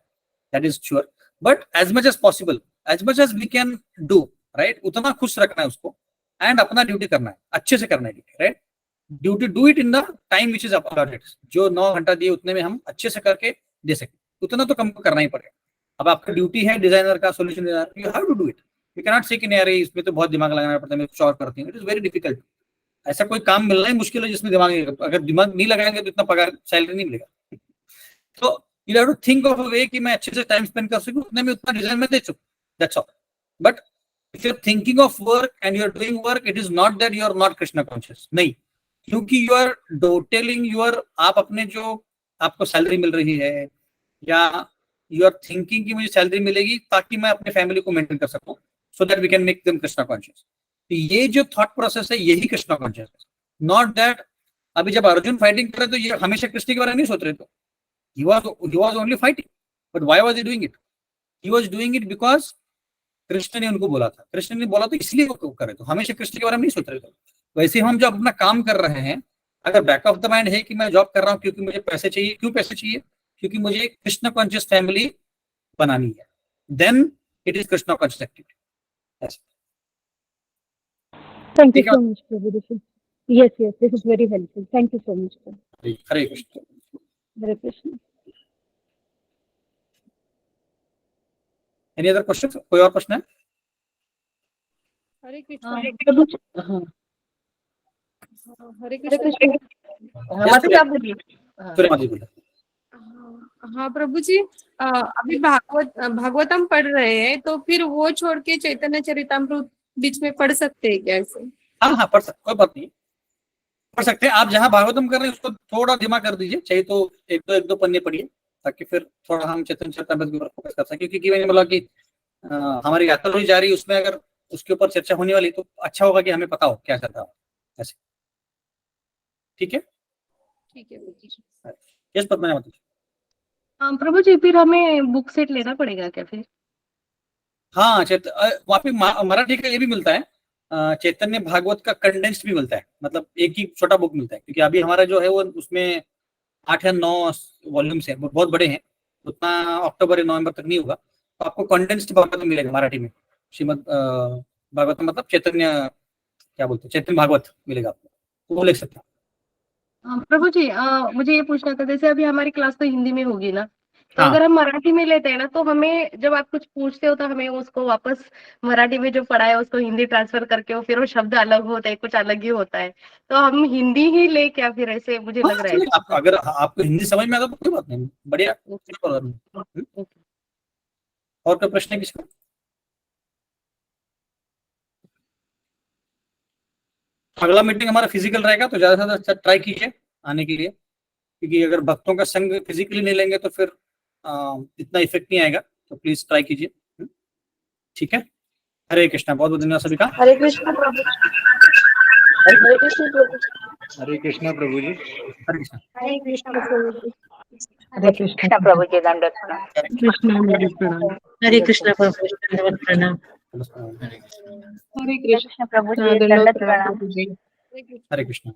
that is sure, but as much as possible, as much as we can do, right, उतना खुश रखना है उसको, एंड अपना ड्यूटी करना है, अच्छे से करना है, right. Duty do it in the time which is afforded. जो 9 घंटा दिए उतने में हम अच्छे से करके दे सके, उतना तो कम करना ही पड़ेगा। अब आपका ड्यूटी है डिजाइनर का, solution designer, you have to do it. You cannot say कि नहीं अरे इसमें तो बहुत दिमाग लगाना पड़ता है, मैं कुछ और करती हूँ। It is very difficult. ऐसा कोई काम मिलना ही मुश्किल है जिसमें दिमाग नहीं लगता। अगर दिमाग नहीं लगाएंगे तो इतना पगार सैलरी नहीं मिलेगा। तो you have to think of a way कि मैं अच्छे से टाइम स्पेंड कर सकूं, उतने में उतना डिजाइन में दे सकूं, that's all. But if you are thinking of work and you are doing work, it is not that you are not Krishna conscious, नहीं, क्योंकि यू आर टेलिंग यूर, आप अपने जो आपको सैलरी मिल रही है, या यू आर थिंकिंग कि मुझे सैलरी मिलेगी ताकि मैं अपने फैमिली को मेंटेन कर सकूं, so that we can make them Krishna conscious. तो ये जो थॉट प्रोसेस है यही कृष्णा कॉन्शियस है, नॉट दैट अभी जब अर्जुन फाइटिंग कर रहे तो ये हमेशा कृष्ण के बारे में नहीं सोच रहे थे। he was only fighting, but why was he doing it? He was doing it because Krishna ने उनको बोला था, कृष्ण ने बोला तो इसलिए वो कर रहे थे, हमेशा कृष्ण के बारे में नहीं सोच रहे थे। वैसे हम जब अपना काम कर रहे हैं, अगर बैक ऑफ द माइंड है कि मैं जॉब कर रहा हूँ क्योंकि मुझे पैसे चाहिए, क्यों पैसे चाहिए? क्योंकि मुझे कृष्ण कॉन्शियस फैमिली बनानी है, then it is Krishna conscious activity. Thank you ठीक है so much, Prabhu. Yes, this is very helpful. Thank you so much, sir. Hare Krishna. Hare Krishna. Any other question, कोई और प्रश्न है? हरे कृष्ण प्रभु जी, हाँ, हरे कृष्ण। माता आप बोलिए। सूर्यमा जी बोलिए। हाँ प्रभु जी, अभी भागवतम पढ़ रहे हैं, तो फिर वो छोड़ के चैतन्य चरितामृत बीच में पढ़ सकते हैं क्या ऐसे? हाँ पढ़ सकते, कोई बात नहीं, पढ़ सकते हैं। आप जहाँ भागवतम कर रहे हैं उसको थोड़ा धीमा कर दीजिए, चाहिए तो एक दो पन्ने पढ़िए, ताकि फिर थोड़ा हम चैतन्य चरितामृत के ऊपर फोकस कर सकें। क्योंकि मैंने बोला कि हमारी यात्रा हुई जा रही है, उसमें अगर उसके ऊपर चर्चा होने वाली तो अच्छा होगा कि हमें पता हो क्या चल रहा है ऐसे। ठीक है, ठीक है प्रभु जी। यस पद्मजा माता। प्रभु जी, फिर हमें बुक सेट लेना पड़ेगा क्या फिर? हाँ, वहाँ पे मराठी का ये भी मिलता है, चैतन्य भागवत का कंडेंस्ड भी मिलता है, मतलब एक ही छोटा बुक मिलता है। क्योंकि अभी हमारा जो है वो उसमें 8 या 9 वॉल्यूम्स हैं, बहुत बड़े हैं, उतना अक्टूबर या नवंबर तक नहीं होगा। तो आपको कंडेंस्ड भागवत मिलेगा मराठी में, श्रीमद भागवत मतलब चैतन्य, क्या बोलते हैं, चैतन्य भागवत मिलेगा आपको, तो वो ले सकते हैं। प्रभु जी, मुझे ये पूछना था, जैसे अभी हमारी क्लास तो हिंदी में होगी ना, तो हाँ। अगर हम मराठी में लेते हैं ना, तो हमें जब आप कुछ पूछते हो तो हमें उसको वापस मराठी में जो पढ़ा है उसको हिंदी ट्रांसफर करके, फिर वो शब्द अलग होता है, कुछ अलग ही होता है। तो हम हिंदी ही ले क्या फिर, ऐसे मुझे लग रहा है। आपको अगर आपको हिंदी समझ में आता तो कोई बात नहीं, बढ़िया, कोई प्रॉब्लम नहीं। और कोई प्रश्न है किसका? अगला मीटिंग हमारा फिजिकल रहेगा, तो ज्यादा से ज्यादा ट्राई कीजिए आने के लिए, क्योंकि अगर भक्तों का संग फिजिकली नहीं लेंगे तो फिर इतना इफेक्ट नहीं आएगा। तो प्लीज ट्राई कीजिए, ठीक है। हरे कृष्णा, बहुत बहुत धन्यवाद सभी का। हरे कृष्ण प्रभु। हरे कृष्ण प्रभु। हरे कृष्णा प्रभु जी। हरे कृष्णा। हरे कृष्ण प्रभु जी। Hare Krishna. प्रभु जी, दंडवत प्रणाम। हरे कृष्ण प्रभु जी, दंडवत प्रणाम। हरे कृष्ण प्रभु जी, दंडवत प्रणाम। हरे कृष्णा।